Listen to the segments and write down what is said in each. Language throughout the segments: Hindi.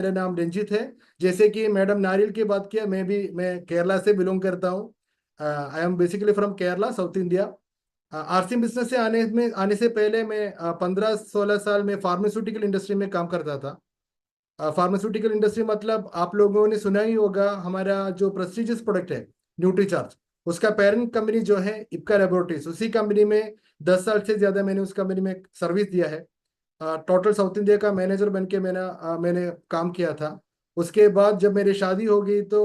मेरा नाम रंजित है। जैसे कि मैडम नारियल की बात किया, मैं केरला से बिलोंग करता हूँ। I am basically from Kerala, south India. RCM business से आने से पहले मैं 15-16 साल में फार्मास्यूटिकल इंडस्ट्री में काम करता था। फार्मास्यूटिकल इंडस्ट्री मतलब आप लोगों ने सुना ही होगा, हमारा जो प्रेस्टिजियस प्रोडक्ट है न्यूट्रीचार्ज, उसका पेरेंट कंपनी जो है इप्का लेबोरेटरीज, उसी कंपनी में 10 साल से ज्यादा मैंने उस कंपनी में सर्विस दिया है। टोटल साउथ इंडिया का मैनेजर बन के मैंने काम किया था। उसके बाद जब मेरी शादी हो गई तो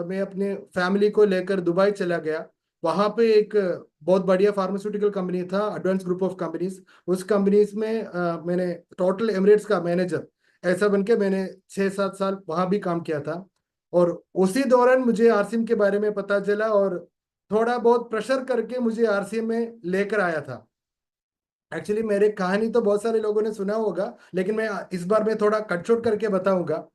मैं अपने फैमिली को लेकर दुबई चला गया। वहाँ पे एक बहुत बढ़िया फार्मास्यूटिकल कंपनी था, एडवांस ग्रुप ऑफ कंपनीज। उस कंपनीज में मैंने टोटल एमिरेट्स का मैनेजर ऐसा बन के मैंने 6-7 साल वहाँ भी काम किया था। और उसी दौरान मुझे आरसीएम के बारे में पता चला और थोड़ा बहुत प्रेशर करके मुझे आरसीएम में लेकर आया था। एक्चुअली मेरे कहानी तो बहुत सारे लोगों ने सुना होगा, लेकिन मैं इस बार मैं थोड़ा कट शॉर्ट करके बताऊंगा।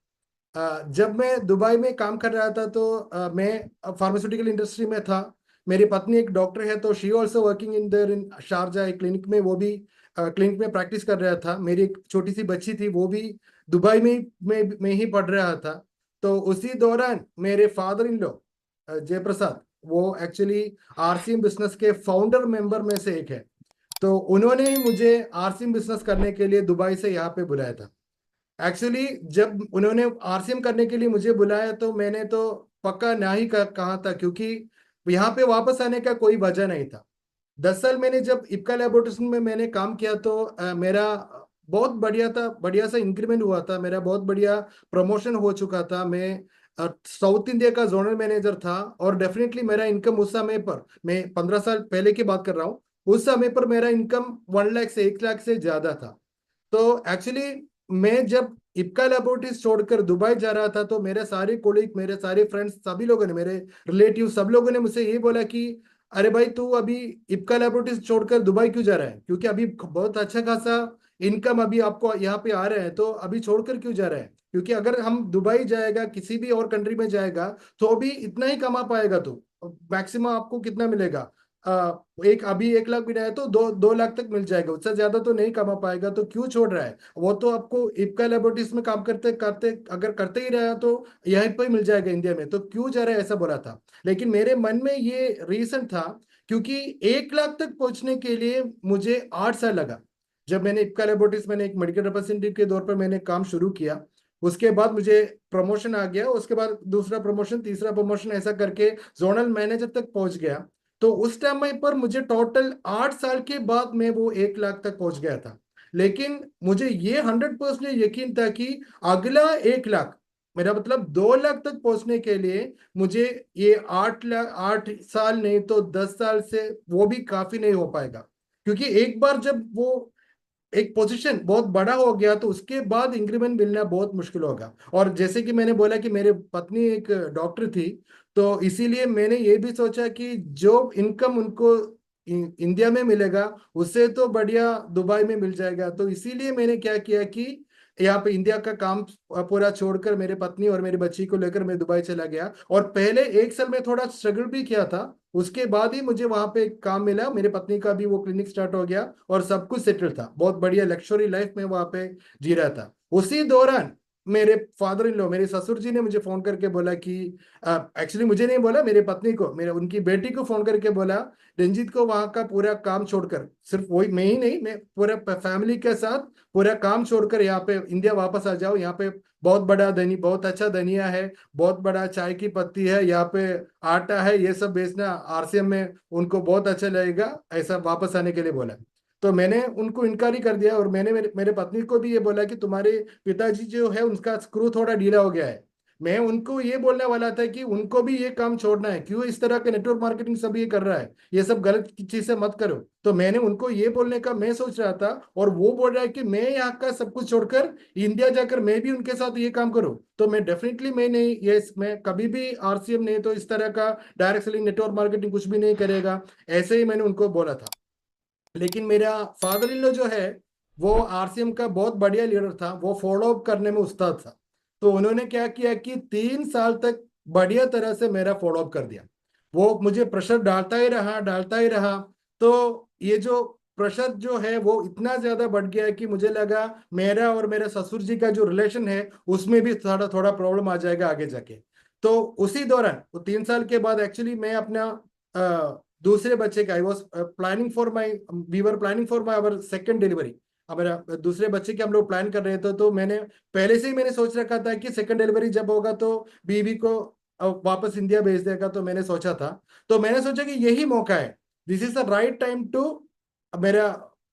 जब मैं दुबई में काम कर रहा था तो मैं फार्मास्यूटिकल इंडस्ट्री में था। मेरी पत्नी एक डॉक्टर है, तो she also working in Sharjah एक क्लिनिक में, वो भी क्लिनिक में प्रैक्टिस कर रहा था। मेरी एक छोटी सी बच्ची थी, वो भी दुबई में ही पढ़ रहा था। तो उसी दौरान मेरे फादर इन लॉ जयप्रसाद, वो एक्चुअली आरसीएम बिजनेस के फाउंडर मेंबर में से एक है। तो उन्होंने ही मुझे आरसीएम बिजनेस करने के लिए दुबई से यहाँ पे बुलाया था। एक्चुअली जब उन्होंने आरसीएम करने के लिए मुझे बुलाया तो मैंने तो पक्का ना ही कहा था, क्योंकि यहाँ पे वापस आने का कोई वजह नहीं था। 10 साल मैंने जब इप्का लेबोरेटरीज में मैंने काम किया तो मेरा बहुत बढ़िया था, बढ़िया सा इंक्रीमेंट हुआ था, मेरा बहुत बढ़िया प्रमोशन हो चुका था। मैं साउथ इंडिया का जोनल मैनेजर था। और डेफिनेटली मेरा इनकम उस समय पर, मैं 15 साल पहले की बात कर रहा हूँ, उस समय पर मेरा इनकम 1 लाख से 1 लाख से ज्यादा था। तो एक्चुअली मैं जब इप्का लेबोरेटरीज छोड़कर दुबई जा रहा था तो मेरे सारे कोलीग, मेरे सारे फ्रेंड्स, सभी लोगों ने, मेरे रिलेटिव सब लोगों ने मुझसे ये बोला कि अरे भाई, तू अभी इप्का लेबोरेटरीज छोड़कर दुबई क्यों जा रहा है, क्योंकि अभी बहुत अच्छा खासा इनकम अभी आपको यहाँ पे आ रहा है, तो अभी छोड़कर क्यों जा रहा है। क्योंकि अगर हम दुबई जाएगा, किसी भी और कंट्री में जाएगा, तो भी इतना ही कमा पाएगा। तो मैक्सिमम आपको कितना मिलेगा, एक अभी 1 लाख भी नहीं है तो 2-2 लाख तक मिल जाएगा, उससे ज्यादा तो नहीं कमा पाएगा। तो क्यों छोड़ रहा है, वो तो आपको इप्का लेबोरेटरीज में काम करते करते अगर करते ही रहा तो यहीं पर ही मिल जाएगा इंडिया में, तो क्यों जा रहा है, ऐसा बोला था। लेकिन मेरे मन में ये रीजन था, क्योंकि 1 लाख तक पहुंचने के लिए मुझे 8 साल लगा। जब मैंने इप्का लेबोरेटरीज, मैंने एक मेडिकल रिप्रेजेंटेटिव के तौर पर मैंने काम शुरू किया। उसके बाद मुझे प्रमोशन आ गया, उसके बाद दूसरा प्रमोशन, तीसरा प्रमोशन, ऐसा करके जोनल मैनेजर तक पहुंच गया। तो उस टाइम पर मुझे टोटल 8 साल के बाद मैं वो 1 लाख तक पहुंच गया था। लेकिन मुझे ये 100% यकीन था कि अगला 1 लाख, मेरा मतलब 2 लाख तक पहुंचने के लिए मुझे ये 8 लाख, 8 साल नहीं तो 10 साल से वो भी काफी नहीं हो पाएगा। क्योंकि एक बार जब वो एक पोजीशन बहुत बड़ा हो गया तो उसके बाद इंक्रीमेंट मिलना बहुत मुश्किल होगा। और जैसे कि मैंने बोला कि मेरे पत्नी एक डॉक्टर थी, तो इसीलिए मैंने ये भी सोचा कि जो इनकम उनको इंडिया में मिलेगा, उससे तो बढ़िया दुबई में मिल जाएगा। तो इसीलिए मैंने क्या किया कि यहाँ पे इंडिया का काम पूरा छोड़कर मेरे पत्नी और मेरी बच्ची को लेकर मैं दुबई चला गया। और पहले 1 साल में थोड़ा स्ट्रगल भी किया था, उसके बाद ही मुझे वहां पे काम मिला। मेरे पत्नी का भी वो क्लिनिक स्टार्ट हो गया और सब कुछ सेटल था, बहुत बढ़िया लग्जरी लाइफ में वहां पे जी रहा था। उसी दौरान मेरे फादर इन लॉ, मेरे ससुर जी ने मुझे फोन करके बोला कि एक्चुअली मुझे नहीं बोला, मेरे पत्नी को, मेरे उनकी बेटी को फोन करके बोला, रंजीत को वहां का पूरा काम छोड़कर, सिर्फ वही मैं ही नहीं, मैं पूरा फैमिली के साथ पूरा काम छोड़कर यहाँ पे इंडिया वापस आ जाओ। यहाँ पे बहुत बड़ा धनी, बहुत अच्छा धनिया है, बहुत बड़ा चाय की पत्ती है, यहाँ पे आटा है, ये सब बेचना आरसीएम में उनको बहुत अच्छा लगेगा, ऐसा वापस आने के लिए बोला। तो मैंने उनको इनकारी कर दिया और मैंने मेरे पत्नी को भी ये बोला कि तुम्हारे पिताजी जो है उनका स्क्रू थोड़ा ढीला हो गया है। मैं उनको ये बोलने वाला था कि उनको भी ये काम छोड़ना है, क्यों इस तरह के नेटवर्क मार्केटिंग सब ये कर रहा है, ये सब गलत चीज से मत करो। तो मैंने उनको ये बोलने का मैं सोच रहा था, और वो बोल रहा है कि मैं यहाँ का सब कुछ छोड़कर इंडिया जाकर मैं भी उनके साथ ये काम करूँ। तो मैं डेफिनेटली, मैं नहीं, ये मैं कभी भी आरसीएम नहीं तो इस तरह का डायरेक्ट सेलिंग, नेटवर्क मार्केटिंग कुछ भी नहीं करेगा, ऐसे ही मैंने उनको बोला था। लेकिन मेरा फादर इन लॉ जो है, वो आरसीएम का बहुत बढ़िया लीडर था, वो फॉलो अप करने में उस्ताद था। तो उन्होंने क्या किया कि 3 साल तक बढ़िया तरह से मेरा फॉलो अप कर दिया। वो मुझे प्रेशर डालता ही रहा, डालता ही रहा। तो ये जो प्रेशर जो है वो इतना ज्यादा बढ़ गया है कि मुझे लगा मेरा और मेरे ससुर जी का जो रिलेशन है उसमें भी थोड़ा थोड़ा प्रॉब्लम आ जाएगा आगे जाके। तो उसी दौरान वो 3 साल के बाद एक्चुअली मैं अपना दूसरे बच्चे का, I was planning for my, we were planning for my our second delivery. हमारा दूसरे बच्चे की हम लोग प्लान कर रहे थे, तो मैंने पहले से ही मैंने सोच रखा था कि सेकंड डिलीवरी जब होगा तो बीवी को वापस इंडिया भेज देगा, तो मैंने सोचा था। तो मैंने सोचा कि यही मौका है, this is the right time to, मेरा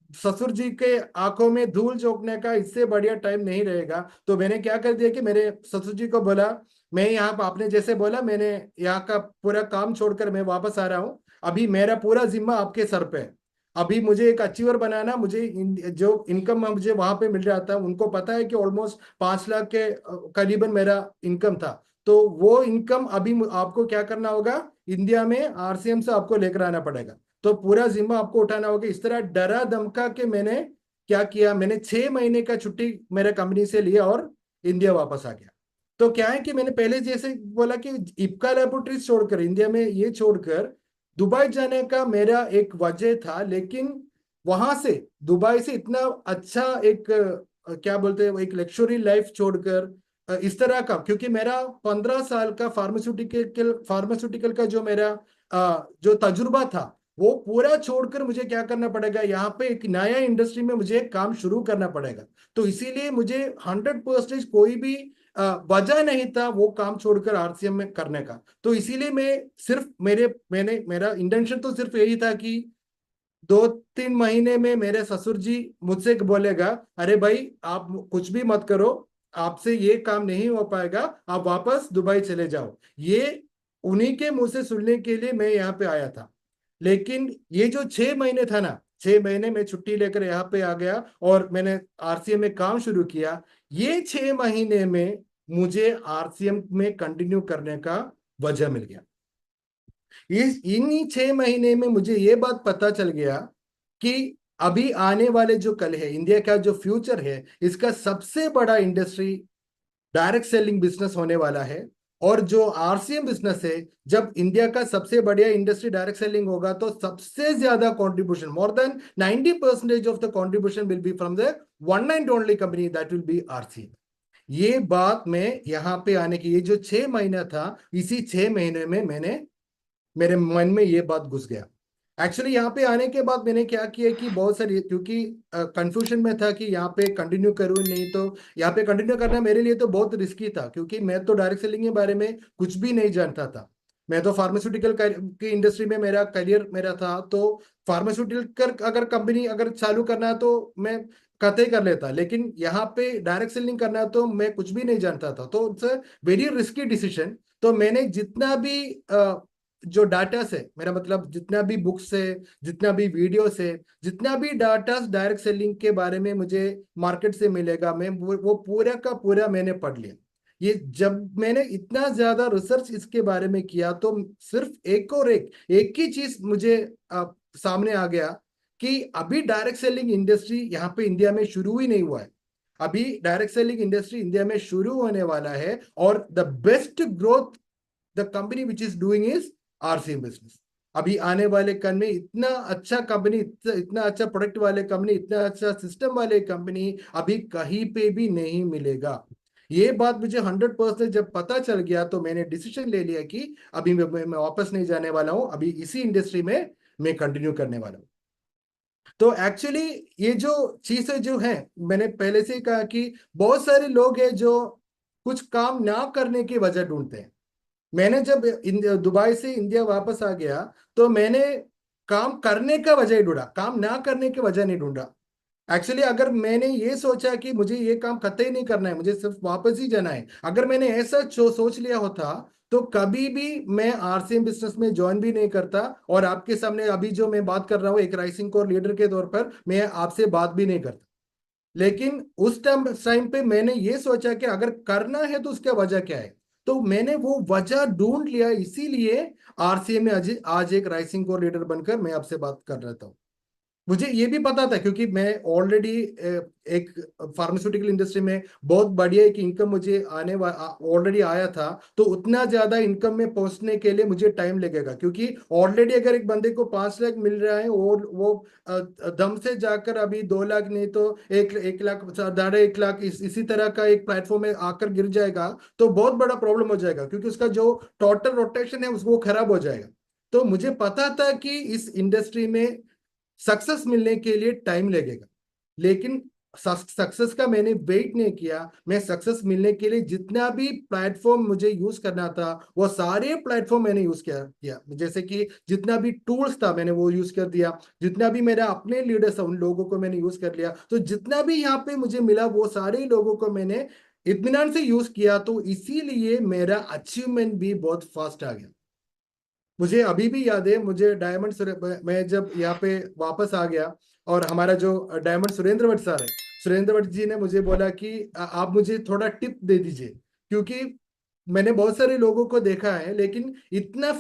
ससुर जी के आंखों में धूल झोंकने का इससे बढ़िया टाइम नहीं रहेगा। तो मैंने क्या कर दिया कि मेरे ससुर जी को बोला, मैं यहाँ पर आपने जैसे बोला, मैंने यहाँ का पूरा काम छोड़कर मैं वापस आ रहा हूँ, अभी मेरा पूरा जिम्मा आपके सर पे है। अभी मुझे एक अचीवर बनाना, मुझे जो इनकम मुझे वहां पे मिल रहा था, उनको पता है कि ऑलमोस्ट 5 लाख के करीबन मेरा इनकम था। तो वो इनकम अभी आपको क्या करना होगा, इंडिया में आरसीएम से आपको लेकर आना पड़ेगा, तो पूरा जिम्मा आपको उठाना होगा। इस तरह डरा धमका के मैंने क्या किया, मैंने 6 महीने का छुट्टी मेरे कंपनी से लिया और इंडिया वापस आ गया। तो क्या है कि मैंने पहले जैसे बोला कि इप्का लैबोरेटरीज छोड़कर, इंडिया में ये छोड़कर दुबई जाने का मेरा एक वजह था, लेकिन वहां से, दुबई से इतना अच्छा एक क्या बोलते हैं, एक लग्जरी लाइफ छोड़कर इस तरह का, क्योंकि मेरा 15 साल का फार्मास्यूटिकल का जो मेरा जो तजुर्बा था वो पूरा छोड़कर मुझे क्या करना पड़ेगा, यहाँ पे एक नया इंडस्ट्री में मुझे काम शुरू करना पड़ेगा। तो इसीलिए मुझे 100% कोई भी वजह नहीं था वो काम छोड़कर आरसीएम में करने का। तो इसीलिए मैं सिर्फ मेरा इंटेंशन तो सिर्फ यही था कि 2-3 महीने में मेरे ससुर जी मुझसे बोलेगा, अरे भाई आप कुछ भी मत करो, आपसे ये काम नहीं हो पाएगा, आप वापस दुबई चले जाओ। ये उन्हीं के मुंह से सुनने के लिए मैं यहाँ पे आया था। लेकिन ये जो 6 महीने था ना, 6 महीने में छुट्टी लेकर यहाँ पे आ गया और मैंने आरसीएम में काम शुरू किया। ये 6 महीने में मुझे आरसीएम में कंटिन्यू करने का वजह मिल गया। इस इन्हीं 6 महीने में मुझे ये बात पता चल गया कि अभी आने वाले जो कल है, इंडिया का जो फ्यूचर है, इसका सबसे बड़ा इंडस्ट्री डायरेक्ट सेलिंग बिजनेस होने वाला है। और जो आरसीएम बिजनेस है, जब इंडिया का सबसे बढ़िया इंडस्ट्री डायरेक्ट सेलिंग होगा तो सबसे ज्यादा contribution, more than 90% of the contribution will be from the one and only company, that will be RCM. ये बात में यहाँ पे आने की, ये जो 6 महीना था, इसी 6 महीने में मेरे मन में ये बात घुस गया। एक्चुअली यहाँ पे आने के बाद मैंने क्या किया कि बहुत सारी, क्योंकि कंफ्यूजन में था कि यहाँ पे कंटिन्यू करूँ नहीं, तो यहाँ पे कंटिन्यू करना मेरे लिए तो बहुत रिस्की था, क्योंकि मैं तो डायरेक्ट सेलिंग के बारे में कुछ भी नहीं जानता था। मैं तो फार्मास्यूटिकल की इंडस्ट्री में मेरा करियर मेरा था, तो फार्मास्यूटिकल अगर कंपनी अगर चालू करना तो मैं कतई कर लेता, लेकिन यहाँ पे डायरेक्ट सेलिंग करना तो मैं कुछ भी नहीं जानता था, तो it's a very risky decision. तो मैंने जितना भी जो डाटा से, मेरा मतलब जितना भी बुक्स है, जितना भी वीडियो से, जितना भी डाटा डायरेक्ट सेलिंग के बारे में मुझे मार्केट से मिलेगा, मैं वो पूरा का पूरा मैंने पढ़ लिया। ये जब मैंने इतना ज्यादा रिसर्च इसके बारे में किया, तो सिर्फ एक ही चीज मुझे सामने आ गया कि अभी डायरेक्ट सेलिंग इंडस्ट्री यहाँ पे इंडिया में शुरू ही नहीं हुआ है। अभी डायरेक्ट सेलिंग इंडस्ट्री इंडिया में शुरू होने वाला है, और the best growth the company which is doing is RCM business. अभी आने वाले कल में इतना अच्छा कंपनी, इतना अच्छा प्रोडक्ट वाले कंपनी, इतना अच्छा सिस्टम वाले कंपनी अभी कहीं पे भी नहीं मिलेगा। ये बात मुझे 100% जब पता चल गया, तो मैंने डिसीजन ले लिया कि अभी मैं वापस नहीं जाने वाला हूं, अभी इसी इंडस्ट्री में मैं कंटिन्यू करने वाला हूं। तो एक्चुअली ये जो चीजें जो है, मैंने पहले से ही कहा कि बहुत सारे लोग हैं जो कुछ काम ना करने की वजह ढूंढते हैं। मैंने जब दुबई से इंडिया वापस आ गया, तो मैंने काम करने का वजह ही ढूंढा, काम ना करने की वजह नहीं ढूंढा। एक्चुअली अगर मैंने ये सोचा कि मुझे ये काम कतई नहीं करना है, मुझे सिर्फ वापस ही जाना है, अगर मैंने ऐसा सोच लिया होता, तो कभी भी मैं आरसीएम बिजनेस में ज्वाइन भी नहीं करता। और आपके सामने अभी जो मैं बात कर रहा हूँ, एक राइसिंग कोर लीडर के तौर पर मैं आपसे बात भी नहीं करता। लेकिन उस टाइम पे मैंने ये सोचा कि अगर करना है तो उसका वजह क्या है, तो मैंने वो वजह ढूंढ लिया, इसीलिए आरसीए में आज एक राइसिंग कोर लीडर बनकर मैं आपसे बात कर रहा था। मुझे ये भी पता था क्योंकि मैं ऑलरेडी एक फार्मास्यूटिकल इंडस्ट्री में बहुत बढ़िया एक इनकम मुझे ऑलरेडी आया था। तो उतना ज्यादा इनकम में पहुंचने के लिए मुझे टाइम लगेगा, क्योंकि ऑलरेडी अगर एक बंदे को 5 लाख मिल रहा है और वो दम से जाकर अभी 2 लाख नहीं तो 1 लाख 1.5 लाख इसी तरह का एक प्लेटफॉर्म में आकर गिर जाएगा तो बहुत बड़ा प्रॉब्लम हो जाएगा, क्योंकि उसका जो टोटल रोटेशन है उसको खराब हो जाएगा। तो मुझे पता था कि इस इंडस्ट्री में सक्सेस मिलने के लिए टाइम लगेगा, लेकिन सक्सेस का मैंने वेट नहीं किया। मैं सक्सेस मिलने के लिए जितना भी प्लेटफॉर्म मुझे यूज करना था वो सारे प्लेटफॉर्म मैंने यूज किया जैसे कि जितना भी टूल्स था मैंने वो यूज कर दिया, जितना भी मेरा अपने लीडर्स था उन लोगों को मैंने यूज कर लिया। तो जितना भी यहाँ पे मुझे मिला वो सारे लोगों को मैंने इत्मीनान से यूज किया, तो इसीलिए मेरा अचीवमेंट भी बहुत फास्ट आ गया। मुझे अभी भी याद है, मुझे मैं जब यहाँ पे वापस आ गया और हमारा जो डायमंड सुरेंद्र भट्ट सर है, सुरेंद्र भट्ट जी ने मुझे बोला कि आप मुझे थोड़ा टिप दे दीजिए, क्योंकि मैंने बहुत सारे लोगों को देखा है लेकिन इतना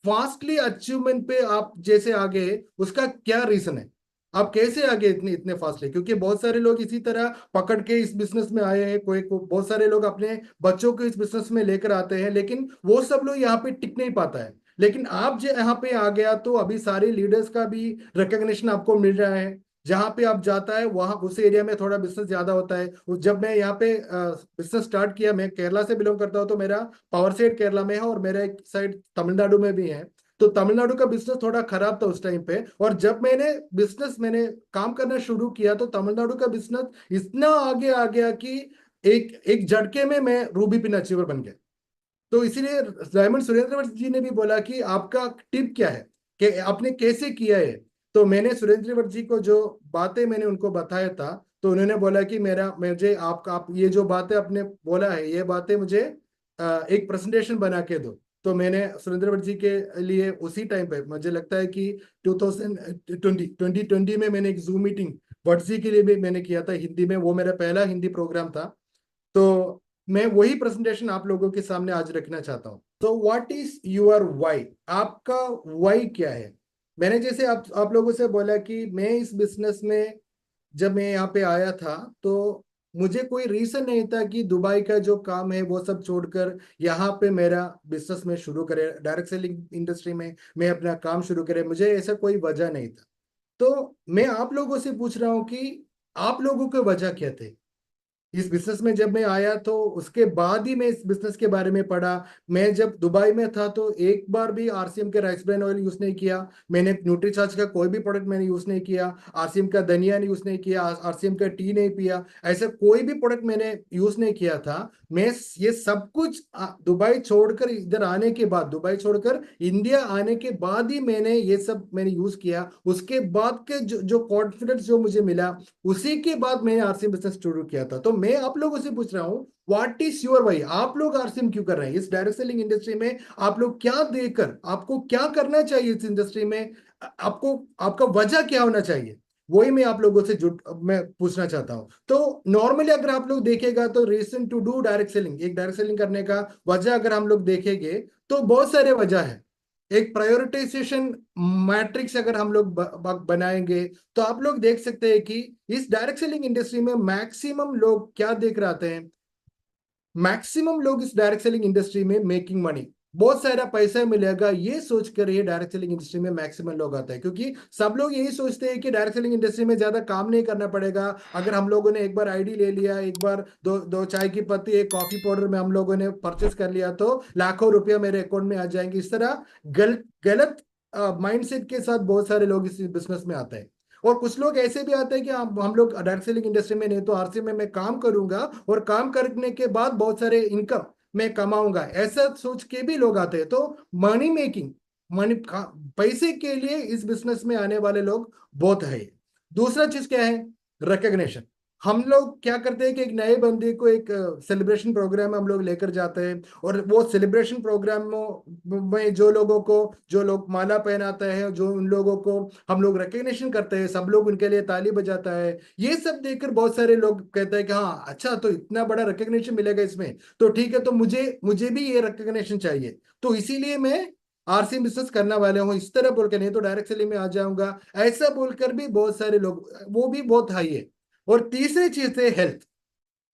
फास्टली अचीवमेंट पे आप जैसे आगे, उसका क्या रीजन है? आप कैसे आगे इतने इतने फास्टली? क्योंकि बहुत सारे लोग इसी तरह पकड़ के इस बिजनेस में आए हैं, बहुत सारे लोग अपने बच्चों को इस बिजनेस में लेकर आते हैं, लेकिन वो सब लोग यहाँ पे टिक नहीं पाता है। लेकिन आप जो यहाँ पे आ गया तो अभी सारे लीडर्स का भी रिकग्निशन आपको मिल रहा है। जहां पे आप जाता है वहां उस एरिया में थोड़ा बिजनेस ज्यादा होता है। जब मैं यहाँ पे बिजनेस स्टार्ट किया, मैं केरला से बिलोंग करता हूँ, तो मेरा पावर सेट केरला में है और मेरा एक साइड तमिलनाडु में भी है। तो तमिलनाडु का बिजनेस थोड़ा खराब था उस टाइम पे, और जब मैंने काम करना शुरू किया तो तमिलनाडु का बिजनेस इतना आगे आ गया कि एक एक झटके में मैं रूबी पिन अचीवर बन गया। तो इसीलिए डायमंड सुरेंद्र भट्ट जी ने भी बोला कि आपका टिप क्या है, कि आपने कैसे किया है। तो मैंने सुरेंद्र भट्ट जी को जो बातें मैंने उनको बताया था, तो उन्होंने बोला कि मेरा मुझे आपका आप ये जो बातें आपने बोला है ये बातें मुझे एक प्रेजेंटेशन बना के दो। तो मैंने सुरेंद्र भट्ट जी के लिए उसी टाइम पे, मुझे लगता है कि 2020 में मैंने एक जूम मीटिंग भट्ट जी के लिए भी मैंने किया था हिंदी में, वो मेरा पहला हिंदी प्रोग्राम था। तो मैं वही प्रेजेंटेशन आप लोगों के सामने आज रखना चाहता हूँ। तो व्हाट इज योर वाई? आपका वाई क्या है? मैंने जैसे आप लोगों से बोला कि मैं इस बिजनेस में जब मैं यहाँ पे आया था तो मुझे कोई रीजन नहीं था कि दुबई का जो काम है वो सब छोड़कर यहाँ पे मेरा बिजनेस में शुरू करे, डायरेक्ट सेलिंग इंडस्ट्री में मैं अपना काम शुरू करे। मुझे ऐसा कोई वजह नहीं था। तो मैं आप लोगों से पूछ रहा हूँ कि आप लोगों के वजह क्या थे? इस बिजनेस में जब मैं आया तो उसके बाद ही मैं इस बिजनेस के बारे में पढ़ा। मैं जब दुबई में था तो एक बार भी आरसीएम के राइस ब्रान ऑयल यूज नहीं किया। मैंने न्यूट्रीचार्ज का कोई भी प्रोडक्ट मैंने यूज नहीं किया। आरसीएम का धनिया नहीं यूज नहीं किया, आरसीएम का टी नहीं पिया। ऐसा कोई भी प्रोडक्ट मैंने यूज नहीं किया था। मैं ये सब कुछ दुबई छोड़कर इधर आने के बाद, दुबई छोड़कर इंडिया आने के बाद ही मैंने यूज किया। उसके बाद के जो कॉन्फिडेंस जो मुझे मिला, उसी के बाद मैंने आरसीएम बिजनेस शुरू किया था। तो मैं आप लोगों से पूछ रहा हूँ, व्हाट इज योर वाई? आप लोग आरसीएम क्यों कर रहे हैं इस डायरेक्ट सेलिंग इंडस्ट्री में? आप लोग क्या देकर, आपको क्या करना चाहिए इस इंडस्ट्री में? आपको, आपका वजह क्या होना चाहिए? वही मैं आप लोगों से जुट मैं पूछना चाहता हूं। तो नॉर्मली अगर आप लोग देखेगा तो reason to do direct selling, एक डायरेक्ट सेलिंग करने का वजह अगर हम लोग देखेंगे तो बहुत सारे वजह है। एक प्रायोरिटाइजेशन मैट्रिक्स अगर हम लोग बनाएंगे तो आप लोग देख सकते हैं कि इस डायरेक्ट सेलिंग इंडस्ट्री में मैक्सिमम लोग क्या देख रहे आते हैं? मैक्सिमम लोग इस डायरेक्ट सेलिंग इंडस्ट्री में मेकिंग मनी, बहुत सारा पैसा मिलेगा ये सोचकर ये डायरेक्ट सेलिंग इंडस्ट्री में मैक्सिमम लोग आते हैं, क्योंकि सब लोग यही सोचते हैं कि डायरेक्ट सेलिंग इंडस्ट्री में ज्यादा काम नहीं करना पड़ेगा। अगर हम लोगों ने एक बार आईडी ले लिया, एक बार दो दो चाय की पत्ती एक कॉफी पाउडर में हम लोगों ने परचेस कर लिया तो लाखों रुपया मेरे अकाउंट में आ जाएंगे। इस तरह गलत गलत माइंडसेट के साथ बहुत सारे लोग इस बिजनेस में आते हैं। और कुछ लोग ऐसे भी आते हैं कि हम लोग डायरेक्ट सेलिंग इंडस्ट्री में नहीं तो आरसी में मैं काम करूंगा और काम करने के बाद बहुत सारे इनकम मैं कमाऊंगा, ऐसा सोच के भी लोग आते हैं। तो मनी मेकिंग, मनी पैसे के लिए इस बिजनेस में आने वाले लोग बहुत है। दूसरा चीज क्या है? रिकग्निशन। हम लोग क्या करते हैं कि एक नए बंदे को एक सेलिब्रेशन प्रोग्राम में हम लोग लेकर जाते हैं, और वो सेलिब्रेशन प्रोग्राम में जो लोग माला पहनाते हैं, जो उन लोगों को हम लोग रिकग्निशन करते हैं, सब लोग उनके लिए ताली बजाता है। ये सब देखकर बहुत सारे लोग कहते हैं कि हाँ अच्छा, तो इतना बड़ा रिकग्निशन मिलेगा इसमें, तो ठीक है, तो मुझे मुझे भी ये रिकग्निशन चाहिए। तो इसीलिए मैं आरसीएम बिजनेस करने वाले हो, इस तरह बोल के, नहीं तो डायरेक्ट सेलिंग में आ जाऊंगा, ऐसा बोलकर भी बहुत सारे लोग, वो भी बहुत हाई है। और तीसरी चीज है हेल्थ।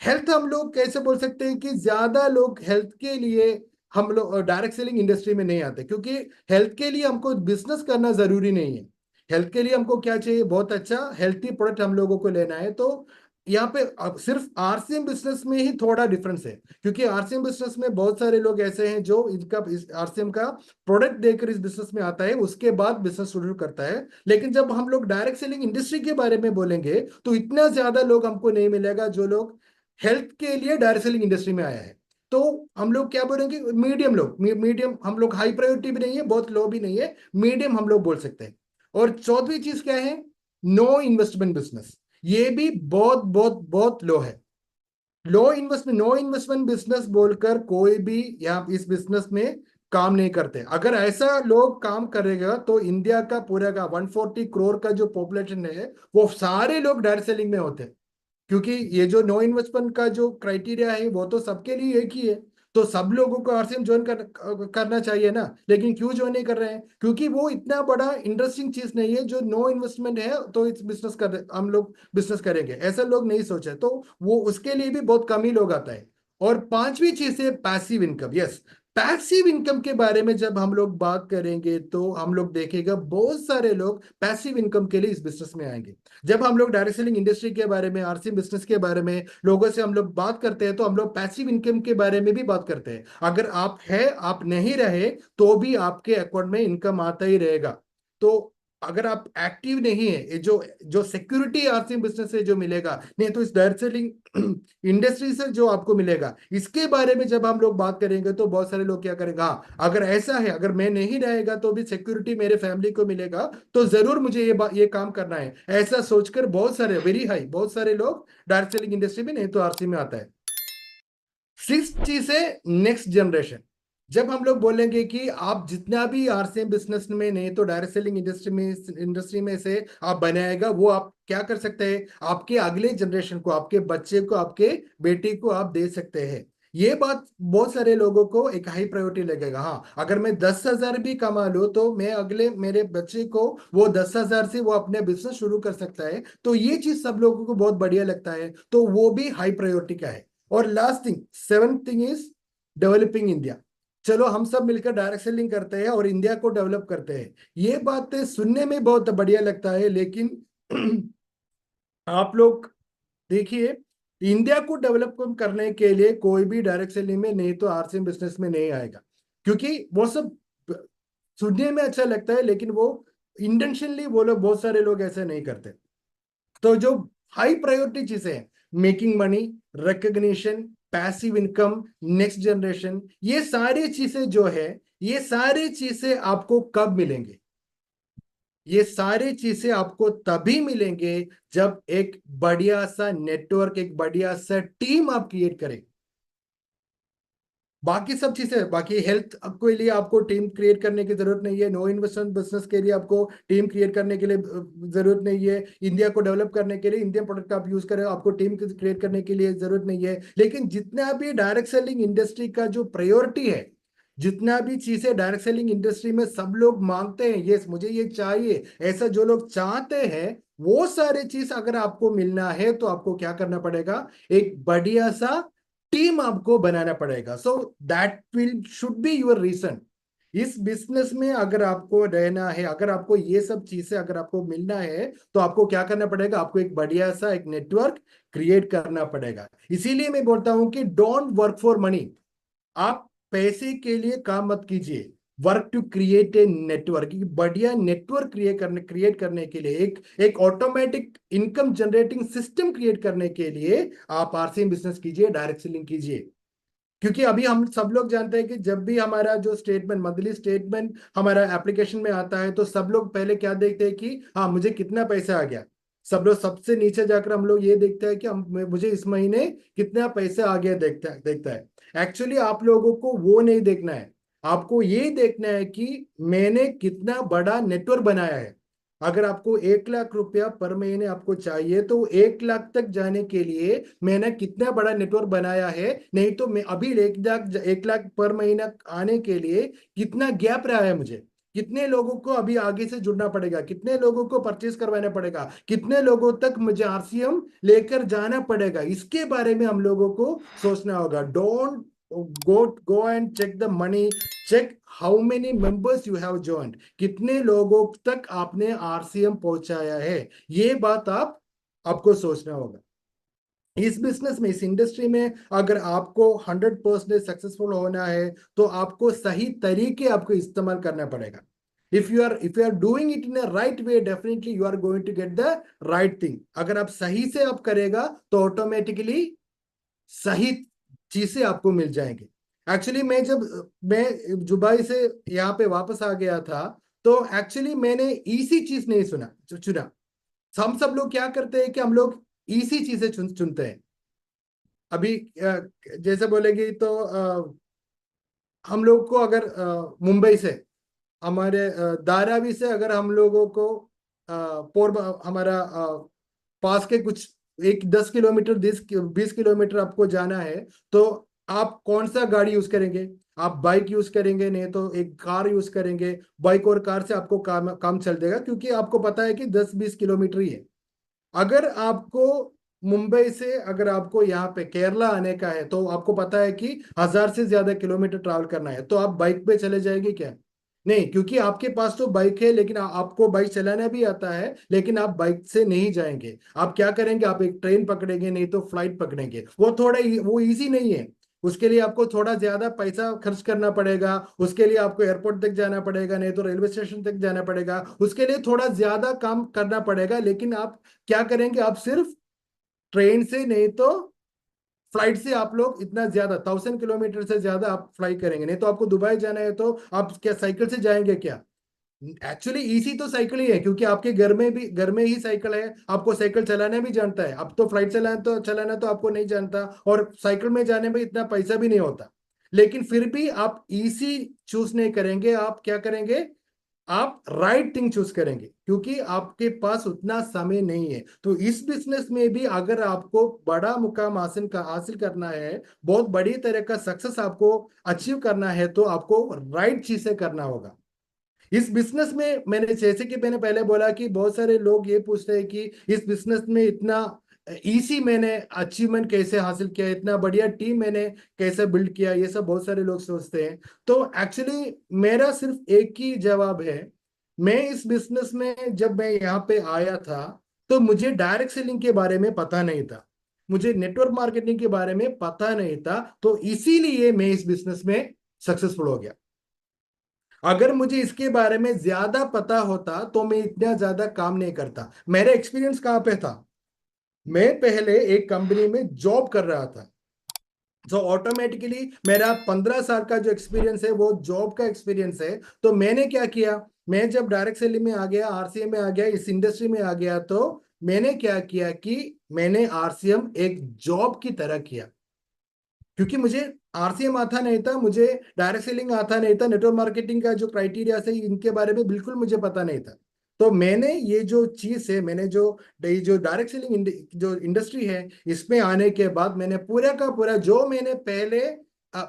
हेल्थ हम लोग कैसे बोल सकते हैं कि ज्यादा लोग हेल्थ के लिए हम लोग डायरेक्ट सेलिंग इंडस्ट्री में नहीं आते, क्योंकि हेल्थ के लिए हमको बिजनेस करना जरूरी नहीं है। हेल्थ के लिए हमको क्या चाहिए, बहुत अच्छा हेल्थी प्रोडक्ट हम लोगों को लेना है। तो यहाँ पे अब सिर्फ आरसीएम बिजनेस में ही थोड़ा डिफरेंस है, क्योंकि आरसीएम बिजनेस में बहुत सारे लोग ऐसे हैं जो इनका आरसीएम का प्रोडक्ट देकर इस बिजनेस में आता है, उसके बाद बिजनेस शुरू करता है। लेकिन जब हम लोग डायरेक्ट सेलिंग इंडस्ट्री के बारे में बोलेंगे तो इतना ज्यादा लोग हमको नहीं मिलेगा जो लोग हेल्थ के लिए डायरेक्ट सेलिंग इंडस्ट्री में आया है। तो हम लोग क्या बोलेंगे, मीडियम लोग, मीडियम हम लोग, हाई प्रायोरिटी भी नहीं है, बहुत लो भी नहीं है, मीडियम हम लोग बोल सकते हैं। और चौथी चीज क्या है, नो इन्वेस्टमेंट बिजनेस। ये भी बहुत बहुत बहुत लो है। लो इन्वेस्टमेंट, नो इन्वेस्टमेंट बिजनेस बोलकर कोई भी यहाँ इस बिजनेस में काम नहीं करते। अगर ऐसा लोग काम करेगा तो इंडिया का पूरा का 140 करोड़ का जो पॉपुलेशन है, वो सारे लोग डायरेक्ट सेलिंग में होते हैं। क्योंकि ये जो नो इन्वेस्टमेंट का जो क्राइटेरिया है वो तो सबके लिए एक ही है। तो सब लोगों को आरसीएम ज्वाइन करना चाहिए ना, लेकिन क्यों ज्वाइन नहीं कर रहे हैं, क्योंकि वो इतना बड़ा इंटरेस्टिंग चीज नहीं है जो नो इन्वेस्टमेंट है तो इस बिजनेस कर हम लोग बिजनेस करेंगे, ऐसा लोग नहीं सोचे, तो वो उसके लिए भी बहुत कम ही लोग आता है। और पांचवी चीज है passive income. Yes, passive income के बारे में जब हम लोग बात करेंगे तो हम लोग देखेगा बहुत सारे लोग पैसिव इनकम के लिए इस बिजनेस में आएंगे। जब हम लोग डायरेक्ट सेलिंग इंडस्ट्री के बारे में, आरसीएम बिजनेस के बारे में लोगों से हम लोग बात करते हैं तो हम लोग पैसिव इनकम के बारे में भी बात करते हैं। अगर आप है, आप नहीं रहे तो भी आपके अकाउंट में इनकम आता ही रहेगा। तो अगर आप एक्टिव नहीं है, ये जो जो सिक्योरिटी आरसीएम बिजनेस से जो मिलेगा, नहीं तो इस डायरेक्ट सेलिंग इंडस्ट्री से जो आपको मिलेगा, इसके बारे में जब हम लोग बात करेंगे तो बहुत सारे लोग क्या करेंगे, हाँ अगर ऐसा है, अगर मैं नहीं रहेगा तो भी सिक्योरिटी मेरे फैमिली को मिलेगा, तो जरूर मुझे ये काम करना है, ऐसा सोचकर बहुत सारे, वेरी हाई, बहुत सारे लोग डायरेक्ट सेलिंग इंडस्ट्री में, नहीं तो आरसी में आता है। सिक्स चीज है नेक्स्ट जनरेशन। जब हम लोग बोलेंगे कि आप जितना भी आरसीएम बिजनेस में, नहीं तो डायरेक्ट सेलिंग इंडस्ट्री में से आप बनाएगा, वो आप क्या कर सकते हैं, आपके अगले जनरेशन को, आपके बच्चे को, आपके बेटी को आप दे सकते हैं। ये बात बहुत सारे लोगों को एक हाई प्रायोरिटी लगेगा। हाँ, अगर मैं 10,000 भी कमा लूं तो मैं अगले मेरे बच्चे को वो 10,000 से वो अपने बिजनेस शुरू कर सकता है। तो ये चीज सब लोगों को बहुत बढ़िया लगता है, तो वो भी हाई प्रायोरिटी का है। और last thing, seventh thing is developing India. चलो हम सब मिलकर डायरेक्ट सेलिंग करते हैं और इंडिया को डेवलप करते हैं, ये बातें सुनने में बहुत बढ़िया लगता है, लेकिन आप लोग देखिए, इंडिया को डेवलप करने के लिए कोई भी डायरेक्ट सेलिंग में, नहीं तो आरसीएम बिजनेस में नहीं आएगा, क्योंकि वो सब सुनने में अच्छा लगता है, लेकिन वो इंटेंशनली वो लोग, बहुत सारे लोग ऐसे नहीं करते। तो जो हाई प्रायोरिटी चीजें हैं, making money, recognition, passive income, next generation, ये सारी चीजें जो है, ये सारी चीजें आपको कब मिलेंगे, ये सारी चीजें आपको तभी मिलेंगे जब एक बढ़िया सा नेटवर्क, एक बढ़िया सा टीम आप क्रिएट करें। बाकी सब चीजें, बाकी हेल्थ के लिए आपको टीम क्रिएट करने की जरूरत नहीं है, नो इन्वेस्टमेंट बिजनेस के लिए आपको टीम क्रिएट करने के लिए जरूरत नहीं है, इंडिया को डेवलप करने के लिए, इंडियन प्रोडक्ट आप यूज करें, आपको टीम क्रिएट करने के लिए जरूरत नहीं है। लेकिन जितना भी डायरेक्ट सेलिंग इंडस्ट्री का जो प्रायोरिटी है, जितना भी चीजें डायरेक्ट सेलिंग इंडस्ट्री में सब लोग मांगते हैं, ये मुझे ये चाहिए, ऐसा जो लोग चाहते हैं, वो सारे चीज अगर आपको मिलना है तो आपको क्या करना पड़ेगा, एक बढ़िया सा टीम आपको बनाना पड़ेगा। So that will should be your reason. इस बिजनेस में अगर आपको रहना है, अगर आपको ये सब चीजें अगर आपको मिलना है, तो आपको क्या करना पड़ेगा, आपको एक बढ़िया सा एक नेटवर्क क्रिएट करना पड़ेगा। इसीलिए मैं बोलता हूं कि डोंट वर्क फॉर मनी। आप पैसे के लिए काम मत कीजिए, work to create a network. बढ़िया नेटवर्क क्रिएट करने के लिए, एक एक automatic income generating system create करने के लिए आप आरसीएम बिजनेस कीजिए, डायरेक्ट सेलिंग कीजिए। क्योंकि अभी हम सब लोग जानते हैं कि जब भी हमारा जो स्टेटमेंट, मंथली स्टेटमेंट हमारा एप्लीकेशन में आता है, तो सब लोग पहले क्या देखते हैं कि हाँ मुझे कितना पैसा आ गया। सब लोग सबसे नीचे जाकर हम लोग ये देखते हैं कि हम, मुझे इस महीने कितना पैसा आ गया, देखता है। एक्चुअली आप लोगों को वो नहीं देखना है, आपको ये देखना है कि मैंने कितना बड़ा नेटवर्क बनाया है। अगर आपको 1 लाख रुपया पर महीने आपको चाहिए तो 1 लाख तक जाने के लिए मैंने कितना बड़ा नेटवर्क बनाया है। नहीं तो मैं अभी 1 लाख पर महीना आने के लिए कितना गैप रहा है मुझे, कितने लोगों को अभी आगे से जुड़ना पड़ेगा, कितने लोगों को परचेस करवाना पड़ेगा, कितने लोगों तक मुझे आरसीएम लेकर जाना पड़ेगा, इसके बारे में हम लोगों को सोचना होगा। Don't go and check the money, check how many members you have joint, कितने लोगों तक आपने आरसीएम पहुंचाया है। ये बात आपको सोचना होगा। इस बिजनेस में, इस इंडस्ट्री में अगर आपको 100% सक्सेसफुल होना है तो आपको सही तरीके आपको इस्तेमाल करना पड़ेगा। If you are doing it in a right way, definitely you are going to get the right thing. अगर आप सही से आप करेगा तो ऑटोमेटिकली सही चीजें आपको मिल जाएंगे। एक्चुअली मैं दुबई से यहाँ पे वापस आ गया था, तो एक्चुअली मैंने इसी चीज नहीं चुना। हम सब लोग क्या करते हैं कि हम लोग इसी चीजें चुनते हैं। अभी जैसे बोलेगी तो हम लोग को अगर मुंबई से, हमारे धारावी से अगर हम लोगों को हमारा पास के कुछ एक 10 किलोमीटर 20 किलोमीटर आपको जाना है, तो आप कौन सा गाड़ी यूज करेंगे? आप बाइक यूज करेंगे, नहीं तो एक कार यूज करेंगे। बाइक और कार से आपको काम चल देगा, क्योंकि आपको पता है कि 10-20 किलोमीटर ही है। अगर आपको मुंबई से अगर आपको यहाँ पे केरला आने का है, तो आपको पता है कि 1000 से ज्यादा किलोमीटर ट्रैवल करना है, तो आप बाइक पे चले जाएंगे क्या? नहीं, क्योंकि आपके पास तो बाइक है, लेकिन आपको बाइक चलाना भी आता है, लेकिन आप बाइक से नहीं जाएंगे। आप क्या करेंगे? आप एक ट्रेन पकड़ेंगे, नहीं तो फ्लाइट पकड़ेंगे। वो इजी नहीं है। उसके लिए आपको थोड़ा ज्यादा पैसा खर्च करना पड़ेगा, उसके लिए आपको एयरपोर्ट तक जाना पड़ेगा, नहीं तो रेलवे स्टेशन तक जाना पड़ेगा, उसके लिए थोड़ा ज्यादा काम करना पड़ेगा। लेकिन आप क्या करेंगे? आप सिर्फ ट्रेन से, नहीं तो फ्लाइट से आप लोग इतना ज्यादा 1000 किलोमीटर से ज्यादा आप फ्लाई करेंगे। नहीं तो आपको दुबई जाना है तो आप क्या साइकिल से जाएंगे क्या? एक्चुअली इसी तो साइकिल ही है, क्योंकि आपके घर में ही साइकिल है, आपको साइकिल चलाना भी जानता है। अब तो फ्लाइट चलाना तो आपको नहीं जानता, और साइकिल में जाने में इतना पैसा भी नहीं होता। लेकिन फिर भी आप इसी चूज नहीं करेंगे, आप क्या करेंगे? आप राइट थिंग चूज करेंगे, क्योंकि आपके पास उतना समय नहीं है। तो इस बिजनेस में भी अगर आपको बड़ा मुकाम हासिल करना है, बहुत बड़ी तरह का सक्सेस आपको अचीव करना है, तो आपको राइट चीजें करना होगा। इस बिजनेस में मैंने, जैसे कि मैंने पहले बोला कि बहुत सारे लोग ये पूछते हैं कि इस बिजनेस में इतना इजी मैंने अचीवमेंट कैसे हासिल किया, इतना बढ़िया टीम मैंने कैसे बिल्ड किया, ये सब बहुत सारे लोग सोचते हैं। तो एक्चुअली मेरा सिर्फ एक ही जवाब है। मैं इस बिजनेस में जब मैं यहाँ पे आया था, तो मुझे डायरेक्ट सेलिंग के बारे में पता नहीं था, मुझे नेटवर्क मार्केटिंग के बारे में पता नहीं था, तो इसीलिए मैं इस बिजनेस में सक्सेसफुल हो गया। अगर मुझे इसके बारे में ज्यादा पता होता तो मैं इतना ज्यादा काम नहीं करता। मेरा एक्सपीरियंस कहाँ पे था? मैं पहले एक कंपनी में जॉब कर रहा था, तो ऑटोमेटिकली मेरा 15 साल का जो एक्सपीरियंस है वो जॉब का एक्सपीरियंस है। तो मैंने क्या किया? मैं जब डायरेक्ट सेलिंग में आ गया, आरसीएम में आ गया, इस इंडस्ट्री में आ गया, तो मैंने क्या किया कि मैंने आरसीएम एक जॉब की तरह किया। क्योंकि मुझे आरसीएम आता नहीं था, मुझे डायरेक्ट सेलिंग आता नहीं था, नेटवर्क मार्केटिंग का जो क्राइटेरिया है इनके बारे में बिल्कुल मुझे पता नहीं था। तो मैंने ये जो चीज है, मैंने जो डायरेक्ट सेलिंग जो इंडस्ट्री है, इसमें आने के बाद मैंने पूरा का पूरा जो मैंने पहले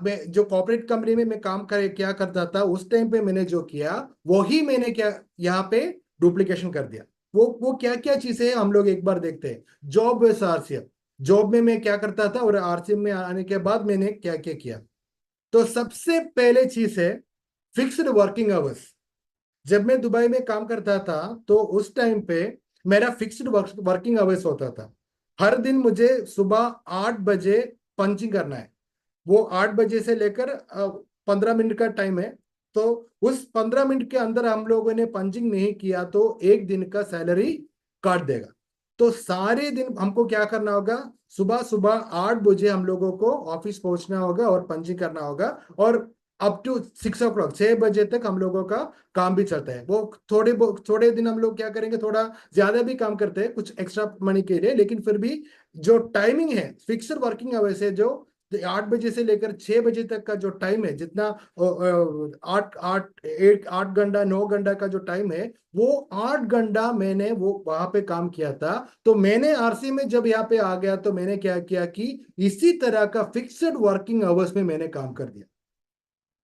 मैं जो कॉर्पोरेट कंपनी में मैं काम क्या करता था, उस टाइम पे मैंने जो किया, वही मैंने क्या यहाँ पे डुप्लीकेशन कर दिया। वो क्या क्या चीजें हैं हम लोग एक बार देखते हैं। Job versus RCM. जॉब में मैं क्या करता था, और आरसीएम में आने के बाद मैंने क्या क्या किया। तो सबसे पहले चीज है फिक्स्ड वर्किंग आवर्स। जब मैं दुबई में काम करता था, तो उस टाइम पे मेरा फिक्स्ड वर्किंग आवर्स होता था। हर दिन मुझे सुबह 8 बजे पंचिंग करना है। वो 8 बजे से लेकर 15 मिनट का टाइम है। तो उस 15 मिनट के अंदर हम लोगों ने पंचिंग नहीं किया तो एक दिन का सैलरी काट देगा। तो सारे दिन हमको क्या करना होगा? सुबह सुबह 8 बजे हम लोगों को ऑफिस पहुंचना होगा और पंचिंग करना होगा। और अप टू 6 o'clock, 6 बजे तक हम लोगों का काम भी चलता है। वो थोड़े दिन हम लोग क्या करेंगे, थोड़ा ज्यादा भी काम करते हैं कुछ एक्स्ट्रा मनी के लिए, लेकिन फिर भी जो टाइमिंग है, फिक्स्ड वर्किंग आवर्स है, जो 8 बजे से लेकर 6 बजे तक का जो टाइम है, जितना 8 8 9 घंटा का जो टाइम है, वो 8 घंटा मैंने वो वहां पे काम किया था। तो मैंने आरसी में जब यहाँ पे आ गया तो मैंने क्या किया कि इसी तरह का फिक्स्ड वर्किंग आवर्स में मैंने काम कर दिया।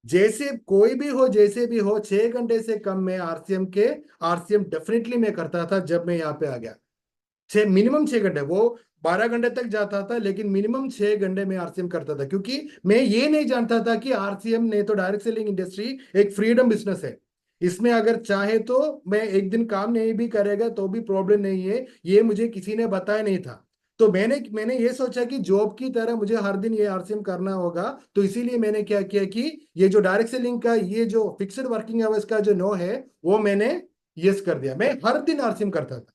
जैसे कोई भी हो, जैसे भी हो, 6 घंटे से कम में आरसीएम डेफिनेटली मैं करता था जब मैं यहाँ पे आ गया। मिनिमम 6 घंटे, वो 12 घंटे तक जाता था, लेकिन मिनिमम 6 घंटे में आरसीएम करता था, क्योंकि मैं ये नहीं जानता था कि आरसीएम ने तो डायरेक्ट सेलिंग इंडस्ट्री एक फ्रीडम बिजनेस है। इसमें अगर चाहे तो मैं एक दिन काम नहीं भी करेगा तो भी प्रॉब्लम नहीं है, ये मुझे किसी ने बताया नहीं था। तो मैंने मैंने ये सोचा कि जॉब की तरह मुझे हर दिन ये आरसीएम करना होगा। तो इसीलिए मैंने क्या किया कि ये जो डायरेक्ट सेलिंग का ये जो फिक्स्ड वर्किंग आवर्स का जो नो है, वो मैंने यस कर दिया। मैं हर दिन आरसीएम करता था,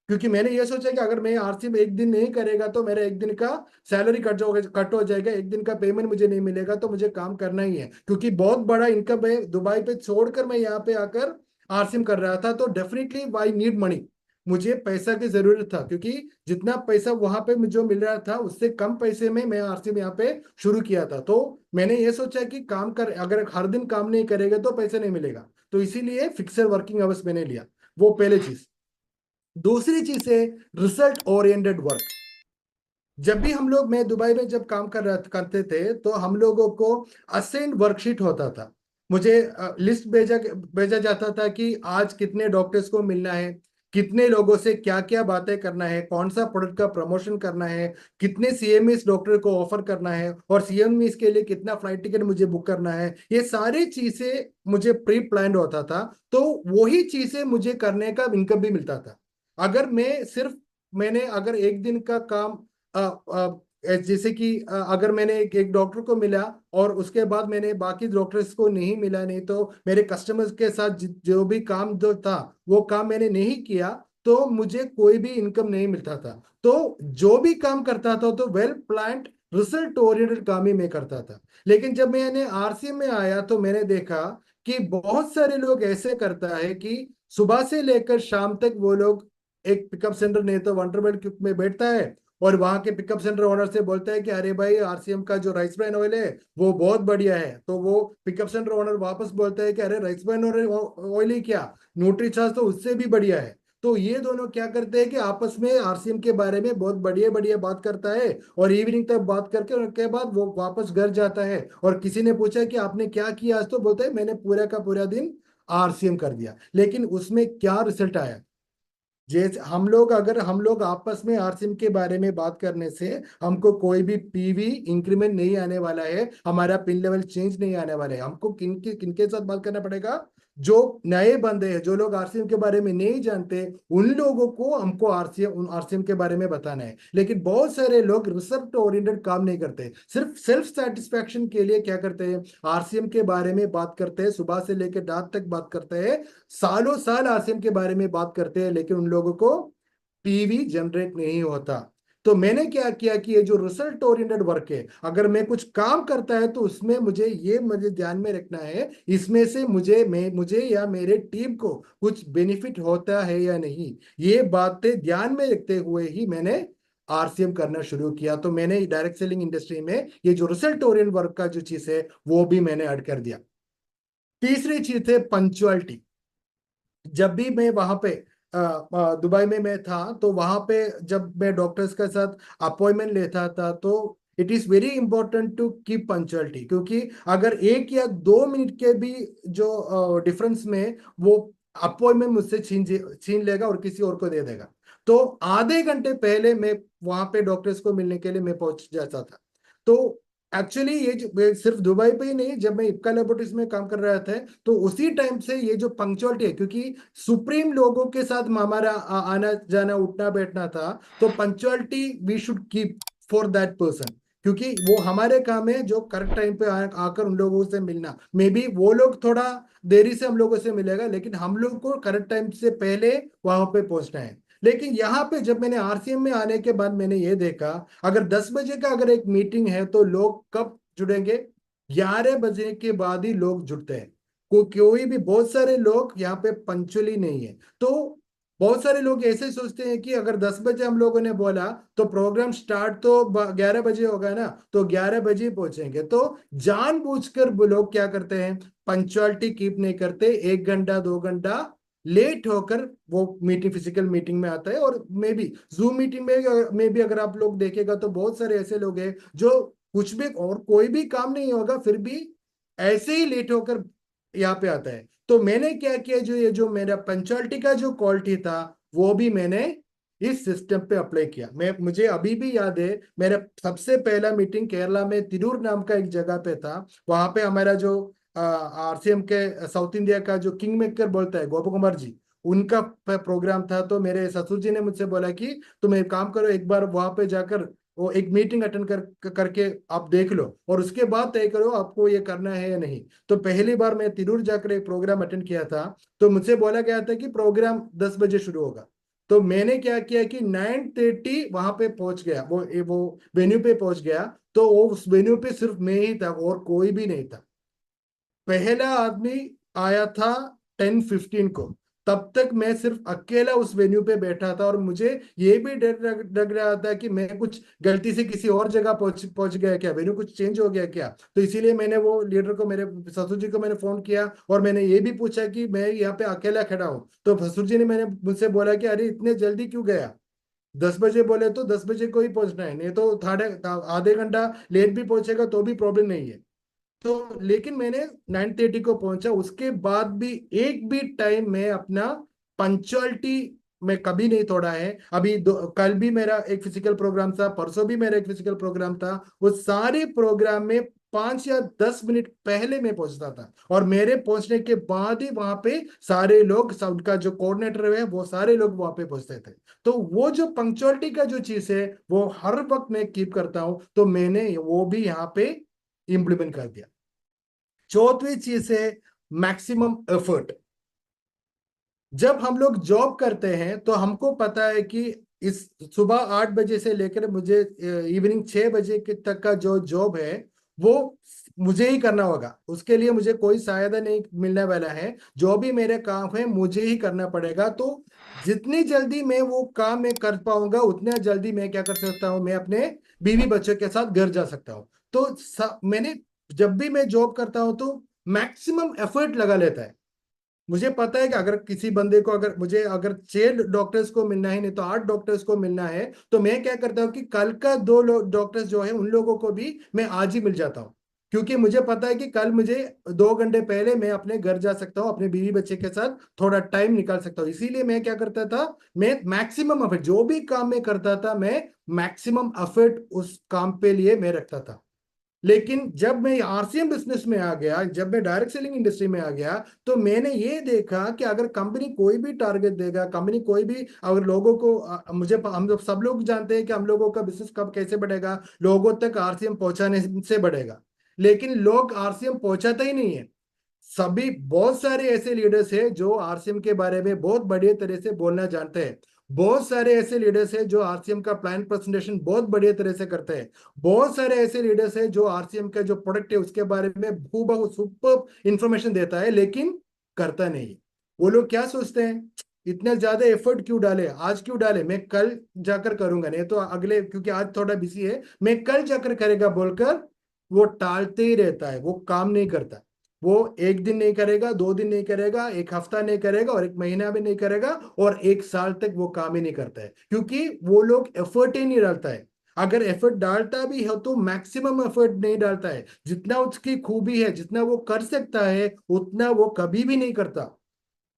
क्योंकि मैंने ये सोचा कि अगर मैं आरसी में एक दिन नहीं करेगा तो मेरा एक दिन का सैलरी कट हो जाएगा, एक दिन का पेमेंट मुझे नहीं मिलेगा, तो मुझे काम करना ही है, क्योंकि बहुत बड़ा इनकम है दुबई पे छोड़कर मैं यहाँ पे आकर आरसीएम कर रहा था। तो डेफिनेटली आई नीड मनी, मुझे पैसा की जरूरत था, क्योंकि जितना पैसा वहां पे मुझे मिल रहा था उससे कम पैसे में मैं आरसीएम यहाँ पे शुरू किया था। तो मैंने ये सोचा कि काम कर, अगर हर दिन काम नहीं करेगा तो पैसे नहीं मिलेगा, तो इसीलिए फिक्सड वर्किंग आवर्स मैंने लिया। वो पहले चीज। दूसरी चीज है रिजल्ट ओरिएंटेड वर्क। जब भी हम लोग, मैं दुबई में जब काम करते थे तो हम लोगों को असाइंड वर्कशीट होता था। मुझे लिस्ट भेजा जाता था कि आज कितने डॉक्टर्स को मिलना है, कितने लोगों से क्या क्या बातें करना है, कौन सा प्रोडक्ट का प्रमोशन करना है, कितने सीएमएस डॉक्टर को ऑफर करना है, और सीएमएस के लिए कितना फ्लाइट टिकट मुझे बुक करना है। ये सारी चीजें मुझे प्री प्लान्ड होता था। तो वही चीजें मुझे करने का इनकम भी मिलता था। अगर मैं सिर्फ, मैंने अगर एक दिन का काम अ, जैसे कि अगर मैंने एक डॉक्टर को मिला और उसके बाद मैंने बाकी डॉक्टर्स को नहीं मिला, नहीं तो मेरे कस्टमर्स के साथ जो भी काम जो था वो काम मैंने नहीं किया, तो मुझे कोई भी इनकम नहीं मिलता था। तो जो भी काम करता था तो वेल प्लान्ड रिजल्ट ओरिएंटेड काम ही मैं करता था। लेकिन जब मैंने आरसीएम में आया तो मैंने देखा कि बहुत सारे लोग ऐसे करता है कि सुबह से लेकर शाम तक वो लोग एक पिकअप सेंटर नहीं तो वंडरबेड में बैठता है, और वहां के पिकअप सेंटर ओनर से बोलता है कि अरे भाई आरसीएम का जो राइस ब्रान ऑयल है वो बहुत बढ़िया है। तो वो पिकअप सेंटर ओनर वापस बोलता है कि अरे राइस ब्रान ऑयल ही क्या, न्यूट्रीचार्ज तो उससे भी बढ़िया है। तो ये दोनों क्या करते हैं कि आपस में आरसीएम के बारे में बहुत बढ़िया बढ़िया बात करता है, और इवनिंग तक बात करके उनके बाद वो वापस घर जाता है। और किसी ने पूछा कि आपने क्या किया आज, तो बोलता है मैंने पूरा का पूरा दिन आरसीएम कर दिया। लेकिन उसमें क्या रिजल्ट आया, जैसे हम लोग आपस में आरसीएम के बारे में बात करने से हमको कोई भी पीवी इंक्रीमेंट नहीं आने वाला है, हमारा पिन लेवल चेंज नहीं आने वाला है। हमको किनके साथ बात करना पड़ेगा, जो नए बंदे हैं, जो लोग आरसीएम के बारे में नहीं जानते, उन लोगों को हमको आरसीएम के बारे में बताना है। लेकिन बहुत सारे लोग रिसर्च ओरिएंटेड काम नहीं करते, सिर्फ सेल्फ सेटिस्फैक्शन के लिए क्या करते हैं, आरसीएम के बारे में बात करते हैं, सुबह से लेकर रात तक बात करते हैं, सालों साल आसिम के बारे में बात करते हैं, लेकिन उन लोगों को पीवी जनरेट नहीं होता। तो मैंने क्या किया कि ये जो रिजल्ट ओरिएंटेड वर्क है, अगर मैं कुछ काम करता है तो उसमें मुझे ध्यान में रखना है, इसमें से मुझे या मेरे टीम को कुछ बेनिफिट होता है या नहीं। ये बातें ध्यान में रखते हुए ही मैंने आरसीएम करना शुरू किया। तो मैंने डायरेक्ट सेलिंग इंडस्ट्री में ये जो रिजल्ट ओरिएंटेड वर्क का जो चीज है वो भी मैंने ऐड कर दिया। तीसरी चीज है पंचुअलिटी। जब भी मैं वहां पे दुबई में मैं था, तो वहां पे जब मैं डॉक्टर्स के साथ अपॉइंटमेंट लेता था तो it is very important to keep punctuality, क्योंकि अगर 1 या 2 मिनट के भी जो डिफरेंस में वो अपॉइंटमेंट मुझसे छीन लेगा और किसी और को दे देगा। तो आधे घंटे पहले मैं वहां पे डॉक्टर्स को मिलने के लिए मैं पहुंच जाता था। तो एक्चुअली सिर्फ दुबई पे ही नहीं, जब मैं इप्का लेबोरेटरीज में काम कर रहा था तो उसी टाइम से ये जो पंक्चुअलिटी है, क्योंकि सुप्रीम लोगों के साथ हमारा आना जाना उठना बैठना था, तो punctuality we should keep for that person, क्योंकि वो हमारे काम है जो करेक्ट टाइम पे आकर उन लोगों से मिलना। मे बी वो लोग थोड़ा देरी से हम लोगों से मिलेगा, लेकिन हम लोग को करेक्ट टाइम से पहले वहां पे पहुंचना है। लेकिन यहाँ पे जब मैंने आरसीएम में आने के बाद मैंने ये देखा, अगर 10 बजे का अगर एक मीटिंग है तो लोग कब जुड़ेंगे, 11 बजे के बाद ही लोग जुड़ते हैं। कोई भी बहुत सारे लोग यहाँ पे पंचुअली नहीं है। तो बहुत सारे लोग ऐसे सोचते हैं कि अगर 10 बजे हम लोगों ने बोला तो प्रोग्राम स्टार्ट तो 11 बजे होगा ना, तो 11 बजे पहुंचेंगे। तो जानबूझकर वो लोग क्या करते हैं, पंक्चुअलिटी कीप नहीं करते, 1 घंटा 2 घंटा लेट होकर वो मीटिंग, फिजिकल मीटिंग में आता है। और मे बी जूम मीटिंग में भी अगर आप लोग देखेगा तो बहुत सारे ऐसे लोग हैं जो कुछ भी और कोई भी काम नहीं होगा फिर भी ऐसे ही लेट होकर यहाँ पे आता है। तो मैंने क्या किया, जो ये जो मेरा पंक्चुअलिटी का जो क्वालिटी था वो भी मैंने इस सिस्टम पे अप्लाई किया। मैं मुझे अभी भी याद है, मेरा सबसे पहला मीटिंग केरला में तिरूर नाम का एक जगह पे था। वहां पे हमारा जो आरसीएम के साउथ इंडिया का जो किंग मेकर बोलता है गोपू कुमार जी, उनका प्रोग्राम था। तो मेरे ससुर जी ने मुझसे बोला कि तुम एक काम करो, एक बार वहां पे जाकर वो एक मीटिंग अटेंड करके आप देख लो और उसके बाद तय करो आपको ये करना है या नहीं। तो पहली बार मैं तिरूर जाकर एक प्रोग्राम अटेंड किया था। तो मुझसे बोला गया था कि प्रोग्राम 10 बजे शुरू होगा। तो मैंने क्या किया कि 9:30 वहां पे पहुंच गया, वो वेन्यू पे पहुंच गया। तो वो उस वेन्यू पे सिर्फ मैं ही था और कोई भी नहीं था। पहला आदमी आया था 10:15 को। तब तक मैं सिर्फ अकेला उस वेन्यू पे बैठा था और मुझे ये भी डर लग रहा था कि मैं कुछ गलती से किसी और जगह पहुंच गया क्या, वेन्यू कुछ चेंज हो गया क्या। तो इसीलिए मैंने वो लीडर को, मेरे ससुर जी को मैंने फोन किया और मैंने ये भी पूछा कि मैं यहाँ पे अकेला खड़ा हूँ। तो ससुर जी ने मैंने मुझसे बोला कि अरे इतने जल्दी क्यों गया, 10 बजे बोले तो 10 बजे को ही पहुंचना है, नहीं तो आधे घंटा लेट भी पहुंचेगा तो भी प्रॉब्लम नहीं है। तो लेकिन मैंने 9:30 को पहुंचा, उसके बाद भी एक भी टाइम में अपना पंक्चुअलिटी में कभी नहीं तोड़ा है। अभी कल भी मेरा एक फिजिकल प्रोग्राम था, परसों भी मेरा एक फिजिकल प्रोग्राम था। वो सारे प्रोग्राम में 5 या 10 मिनट पहले मैं पहुंचता था और मेरे पहुंचने के बाद ही वहां पे सारे लोग, उनका जो कोऑर्डिनेटर है वो सारे लोग वहां पे पहुंचते थे। तो वो जो पंक्चुअलिटी का जो चीज है वो हर वक्त मैं कीप करता हूं, तो मैंने वो भी यहाँ पे इम्प्लीमेंट कर दिया। चौथी चीज है मैक्सिमम एफर्ट। जब हम लोग जॉब करते हैं तो हमको पता है कि इस सुबह 8 बजे से लेकर मुझे इवनिंग 6 बजे के तक का जो जॉब है वो मुझे ही करना होगा। उसके लिए मुझे कोई सहायता नहीं मिलने वाला है, जो भी मेरे काम है मुझे ही करना पड़ेगा। तो जितनी जल्दी मैं वो काम मैं कर पाऊंगा उतना जल्दी मैं क्या कर सकता हूँ, मैं अपने बीवी बच्चों के साथ घर जा सकता हूँ। तो मैंने जब भी मैं जॉब करता हूँ तो मैक्सिमम एफर्ट लगा लेता है। मुझे पता है कि अगर किसी बंदे को, अगर मुझे अगर 6 डॉक्टर्स को मिलना है, नहीं तो 8 डॉक्टर्स को मिलना है, तो मैं क्या करता हूँ कि कल का 2 डॉक्टर्स जो है उन लोगों को भी मैं आज ही मिल जाता हूँ। क्योंकि मुझे पता है कि कल मुझे 2 घंटे पहले मैं अपने घर जा सकता हूँ, अपने बीवी बच्चे के साथ थोड़ा टाइम निकाल सकता हूँ। इसीलिए मैं क्या करता था, मैं मैक्सिमम एफर्ट जो भी काम मैं करता था, मैं मैक्सिमम एफर्ट उस काम पे लिए मैं रखता था। लेकिन जब मैं आरसीएम बिजनेस में आ गया, जब मैं डायरेक्ट सेलिंग इंडस्ट्री में आ गया, तो मैंने ये देखा कि अगर कंपनी कोई भी टारगेट देगा, कंपनी कोई भी अगर लोगों को मुझे हम लोग सब लोग जानते हैं कि हम लोगों का बिजनेस कब कैसे बढ़ेगा, लोगों तक आरसीएम पहुंचाने से बढ़ेगा। लेकिन लोग आरसीएम पहुंचाते ही नहीं है। सभी बहुत सारे ऐसे लीडर्स हैं जो आरसीएम के बारे में बहुत बढ़िया तरह से बोलना जानते हैं। बहुत सारे ऐसे लीडर्स हैं जो आरसीएम का प्लान प्रेजेंटेशन बहुत बढ़िया तरह से करते हैं। बहुत सारे ऐसे लीडर्स हैं जो आरसीएम का जो प्रोडक्ट है उसके बारे में हूबहू सुपर इंफॉर्मेशन देता है लेकिन करता नहीं है। वो लोग क्या सोचते हैं, इतना ज्यादा एफर्ट क्यों डाले, आज क्यों डाले, मैं कल जाकर करूंगा, नहीं तो अगले, क्योंकि आज थोड़ा बिजी है, मैं कल जाकर करेगा बोलकर वो टालते ही रहता है, वो काम नहीं करता। वो एक दिन नहीं करेगा, 2 दिन नहीं करेगा, एक हफ्ता नहीं करेगा और एक महीना भी नहीं करेगा और एक साल तक वो काम ही नहीं करता है, क्योंकि वो लोग एफर्ट ही नहीं डालता है। अगर एफर्ट डालता भी है तो मैक्सिमम एफर्ट नहीं डालता है, जितना उसकी खूबी है, जितना वो कर सकता है उतना वो कभी भी नहीं करता।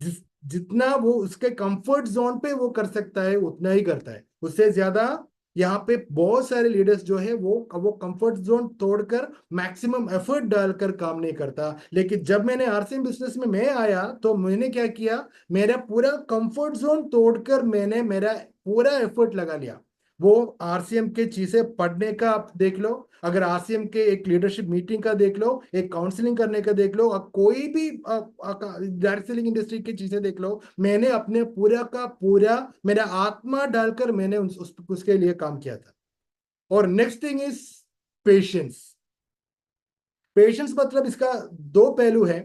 जितना वो उसके कंफर्ट जोन पे वो कर सकता है उतना ही करता है, उससे ज्यादा। यहाँ पे बहुत सारे लीडर्स जो है वो कंफर्ट जोन तोड़कर मैक्सिमम एफर्ट डालकर काम नहीं करता। लेकिन जब मैंने आरसीएम बिजनेस में मैं आया तो मैंने क्या किया, मेरा पूरा कंफर्ट जोन तोड़कर मैंने मेरा पूरा एफर्ट लगा लिया। वो आरसीएम के चीजें पढ़ने का आप देख लो, अगर आरसीएम के एक लीडरशिप मीटिंग का देख लो, एक काउंसलिंग करने का देख लो, कोई भी डायरेक्ट सेलिंग इंडस्ट्री की चीजें देख लो, मैंने अपने पूरा का पूरा मेरा आत्मा डालकर मैंने उसके लिए काम किया था। और next thing is patience. Patience मतलब इसका दो पहलू है।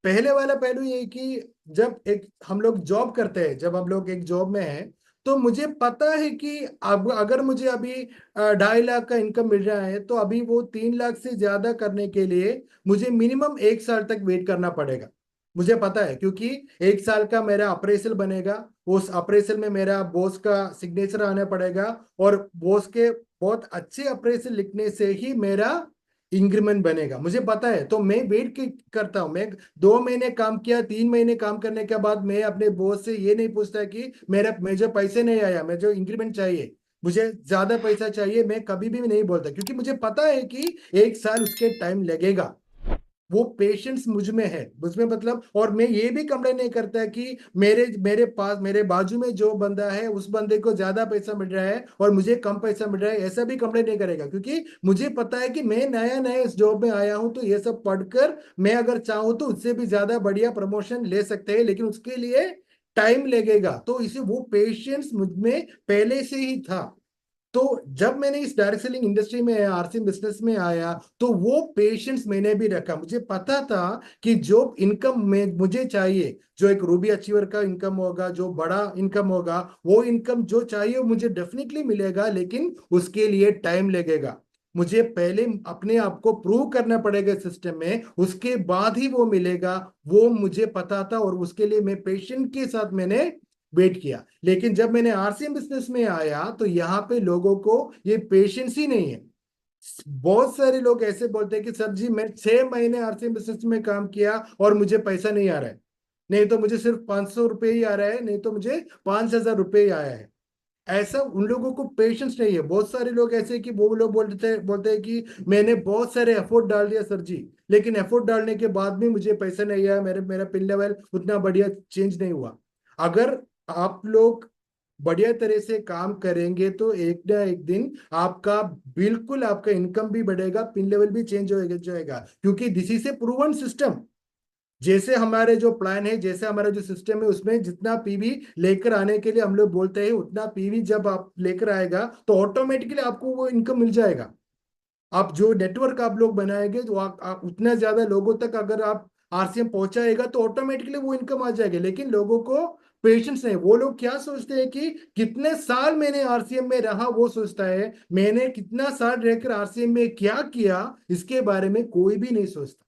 पहले वाला पहलू ये कि जब एक हम लोग जॉब करते हैं, जब हम लोग एक जॉब में हैं, तो मुझे पता है कि अब अगर मुझे अभी 2.5 लाख का इनकम मिल रहा है, तो अभी वो 3 लाख से ज्यादा करने के लिए मुझे मिनिमम 1 साल तक वेट करना पड़ेगा। मुझे पता है, क्योंकि 1 साल का मेरा अप्रेजल बनेगा, उस अप्रेजल में मेरा बॉस का सिग्नेचर आना पड़ेगा, और बॉस के बहुत अच्छे अप्रेजल लिखने से ही मेरा इंक्रीमेंट बनेगा। मुझे पता है, तो मैं वेट करता हूँ। मैं 2 महीने काम किया, 3 महीने काम करने के बाद मैं अपने बॉस से ये नहीं पूछता कि मेरा मुझे पैसे नहीं आया, मुझे इंक्रीमेंट चाहिए, मुझे ज्यादा पैसा चाहिए, मैं कभी भी नहीं बोलता, क्योंकि मुझे पता है कि 1 साल उसके टाइम लगेगा। वो पेशेंस मुझ में है, मुझ में मतलब। और मैं ये भी कंप्लेन नहीं करता कि मेरे मेरे पास, मेरे बाजू में जो बंदा है उस बंदे को ज्यादा पैसा मिल रहा है और मुझे कम पैसा मिल रहा है, ऐसा भी कंप्लेन नहीं करेगा, क्योंकि मुझे पता है कि मैं नया नया इस जॉब में आया हूं, तो ये सब पढ़कर मैं अगर चाहूँ तो उससे भी ज्यादा बढ़िया प्रमोशन ले सकते हैं, लेकिन उसके लिए टाइम लगेगा। तो इसे वो पेशेंस मुझ में पहले से ही था। तो जब मैंने इस डायरेक्ट सेलिंग इंडस्ट्री में आया, आरसी बिजनेस में आया, तो वो पेशेंस मैंने भी रखा। मुझे पता था कि जो इनकम में मुझे चाहिए, जो एक रूबी अचीवर का इनकम होगा, जो बड़ा इनकम होगा, वो इनकम जो चाहिए वो मुझे डेफिनेटली मिलेगा, लेकिन उसके लिए टाइम लगेगा। मुझे पहले अपने आप को प्रूव करना पड़ेगा सिस्टम में, उसके बाद ही वो मिलेगा। वो मुझे पता था, और उसके लिए मैं पेशेंट के साथ मैंने वेट किया। लेकिन जब मैंने आरसीएम बिजनेस में आया, तो यहाँ पे लोगों को ये पेशेंस ही नहीं है। बहुत सारे लोग ऐसे बोलते हैं कि सर जी, मैं 6 महीने आरसीएम बिजनेस में काम किया और मुझे पैसा नहीं आ रहा है, नहीं तो मुझे सिर्फ 500 रुपये ही आ रहा है, नहीं तो मुझे 5,000 रुपये ही आया है। ऐसा उन लोगों को पेशेंस नहीं है। बहुत सारे लोग ऐसे कि वो लोग बोलते हैं कि मैंने बहुत सारे एफर्ट डाल दिया सर जी, लेकिन एफर्ट डालने के बाद भी मुझे पैसा नहीं आया, मेरा पिन लेवल उतना बढ़िया चेंज नहीं हुआ। अगर आप लोग बढ़िया तरह से काम करेंगे, तो एक ना एक दिन आपका, बिल्कुल आपका इनकम भी बढ़ेगा, पिन लेवल भी चेंज होएगा जाएगा, क्योंकि this is a proven system. जैसे हमारे जो प्लान है, जैसे हमारा जो सिस्टम है, उसमें जितना पीवी लेकर आने के लिए हम लोग बोलते हैं, उतना पीवी जब आप लेकर आएगा तो ऑटोमेटिकली आपको वो इनकम मिल जाएगा। आप जो नेटवर्क आप लोग बनाएंगे, जो आप उतना ज्यादा लोगों तक अगर आप आरसीएम पहुंचाएगा, तो ऑटोमेटिकली वो इनकम आ जाएगी। लेकिन लोगों को पेशेंस नहीं। वो लोग क्या सोचते हैं कि कितने साल मैंने आरसीएम में रहा, वो सोचता है मैंने कितना साल रहकर आरसीएम में क्या किया, इसके बारे में कोई भी नहीं सोचता।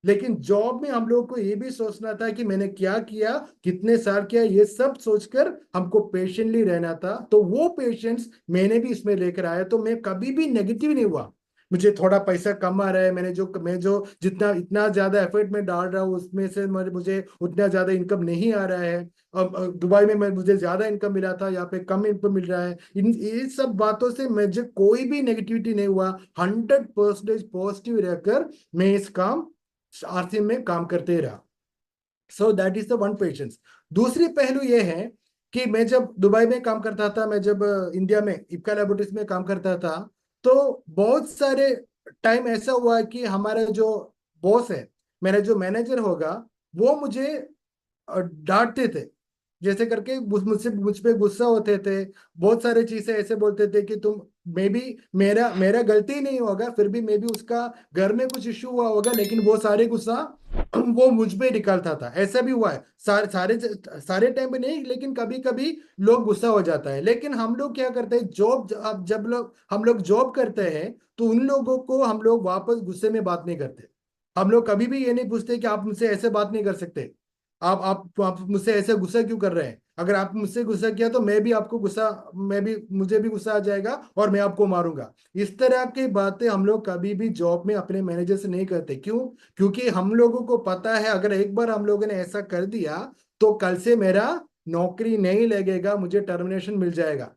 लेकिन जॉब में हम लोग को ये भी सोचना था कि मैंने क्या किया, कितने साल किया, ये सब सोचकर हमको पेशेंटली रहना था। तो वो पेशेंस मैंने भी इसमें लेकर आया, तो मैं कभी भी नेगेटिव नहीं हुआ। मुझे थोड़ा पैसा कम आ रहा है, मैं जो जितना इतना ज्यादा एफर्ट में डाल रहा हूँ, उसमें से मुझे उतना ज्यादा इनकम नहीं आ रहा है। अब दुबई में मुझे ज्यादा इनकम मिला था, यहाँ पे कम इनकम मिल रहा है। इन सब बातों से मुझे कोई भी नेगेटिविटी नहीं हुआ। 100% पॉजिटिव रहकर मैं इस काम आरसी में काम करते रहा। So that is the one patience. दूसरी पहलू ये है कि मैं जब दुबई में काम करता था, मैं जब इंडिया में इप्का लैबोरेटरीज में काम करता था, तो बहुत सारे टाइम ऐसा हुआ कि हमारा जो बॉस है, मेरा जो मैनेजर होगा, वो मुझे डांटते थे, जैसे करके मुझ पे गुस्सा होते थे। बहुत सारे चीजें ऐसे बोलते थे कि तुम, मे बी मेरा मेरा गलती नहीं होगा, फिर भी मे बी उसका घर में कुछ इश्यू हुआ होगा, लेकिन वो सारे गुस्सा वो मुझ पे निकालता था। ऐसा भी हुआ है, सारे टाइम पे नहीं, लेकिन कभी कभी लोग गुस्सा हो जाता है। लेकिन हम लोग क्या करते हैं, जॉब अब जब हम लोग जॉब करते हैं, तो उन लोगों को हम लोग वापस गुस्से में बात नहीं करते। हम लोग कभी भी ये नहीं पूछते कि आप मुझसे ऐसे बात नहीं कर सकते, आप मुझसे ऐसे गुस्सा क्यों कर रहे हैं। अगर आप मुझसे गुस्सा किया, तो मैं भी आपको गुस्सा, मुझे भी गुस्सा आ जाएगा और मैं आपको मारूंगा। इस तरह की बातें हम लोग कभी भी जॉब में अपने मैनेजर से नहीं करते। क्यों? क्योंकि हम लोगों को पता है, अगर एक बार हम लोगों ने ऐसा कर दिया, तो कल से मेरा नौकरी नहीं लगेगा, मुझे टर्मिनेशन मिल जाएगा।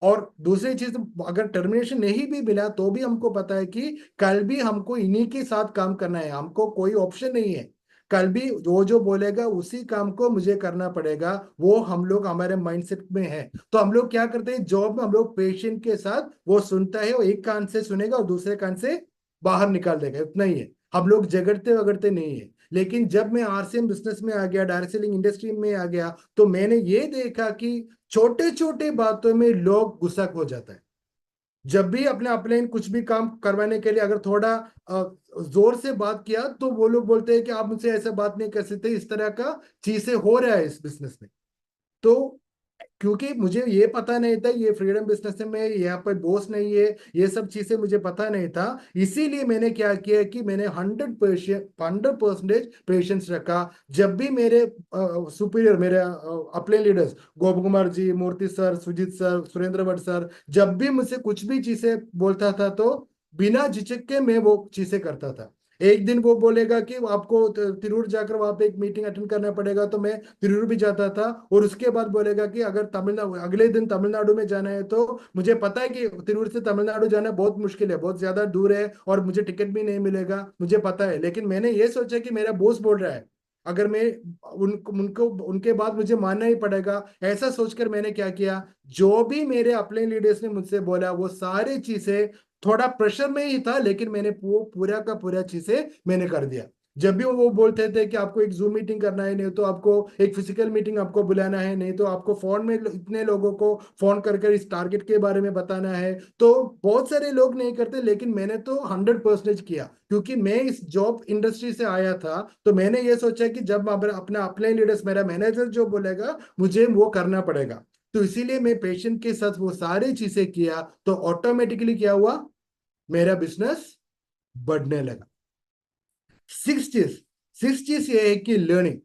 और दूसरी चीज, अगर टर्मिनेशन नहीं भी मिला, तो भी हमको पता है कि कल भी हमको इन्हीं के साथ काम करना है, हमको कोई ऑप्शन नहीं है। कल भी वो जो बोलेगा उसी काम को मुझे करना पड़ेगा। वो हम लोग हमारे माइंडसेट में है। तो हम लोग क्या करते हैं, जॉब में हम लोग पेशेंट के साथ, वो सुनता है, वो एक कान से सुनेगा और दूसरे कान से बाहर निकाल देगा, इतना ही है। हम लोग झगड़ते वगड़ते नहीं है। लेकिन जब मैं आरसीएम बिजनेस में आ गया, डायरेक्ट सेलिंग इंडस्ट्री में आ गया, तो मैंने ये देखा कि छोटे छोटे बातों में लोग गुस्सा हो जाता है। जब भी अपने अपने कुछ भी काम करवाने के लिए अगर थोड़ा जोर से बात किया तो वो लोग बोलते हैं कि आप मुझसे ऐसा बात नहीं कर सकते, इस तरह का चीजें हो रहा है इस बिजनेस में। तो क्योंकि मुझे ये पता नहीं था ये फ्रीडम बिजनेस में यहाँ पर बॉस नहीं है, ये सब चीजें मुझे पता नहीं था। इसीलिए मैंने क्या किया कि मैंने 100% पेशेंस रखा। जब भी मेरे सुपीरियर, मेरे अपने leaders, Gop Kumar ji, Murthy sir, Sujit sir, Surendra Bhatt sir, जब भी मुझसे कुछ भी चीजें बोलता था तो बिना झिझक के मैं वो चीजें करता था। एक दिन वो बोलेगा कि आपको तिरूर जाकर वहां पे एक मीटिंग अटेंड करना पड़ेगा, तो मैं तिरूर भी जाता था। और उसके बाद बोलेगा कि अगर तमिलनाडु, अगले दिन तमिलनाडु में जाना है, तो मुझे पता है कि तिरूर से तमिलनाडु जाना बहुत मुश्किल है, बहुत ज्यादा दूर है और मुझे टिकट भी नहीं मिलेगा, मुझे पता है। लेकिन मैंने ये सोचा कि मेरा बॉस बोल रहा है, अगर मैं उनको उनके बात मुझे मानना ही पड़ेगा। ऐसा सोचकर मैंने क्या किया, जो भी मेरे अपने लीडर्स ने मुझसे बोला वो सारी चीजें, थोड़ा प्रेशर में ही था लेकिन मैंने वो पूरा का पूरा चीजें मैंने कर दिया। जब भी वो बोलते थे कि आपको एक जूम मीटिंग करना है, नहीं तो आपको एक फिजिकल मीटिंग आपको बुलाना है, नहीं तो आपको फोन में इतने लोगों को फोन कर कर इस टारगेट के बारे में बताना है, तो बहुत सारे लोग नहीं करते लेकिन मैंने तो 100% किया। क्योंकि मैं इस जॉब इंडस्ट्री से आया था, तो मैंने ये सोचा कि जब अपना अपने लीडर्स, मेरा मैनेजर जो बोलेगा मुझे वो करना पड़ेगा। तो इसीलिए मैं पेशेंट के साथ वो सारी चीजें किया, तो ऑटोमेटिकली क्या हुआ, मेरा बिजनेस बढ़ने लगा। सिक्स चीज सिक्स चीज ये है कि लर्निंग।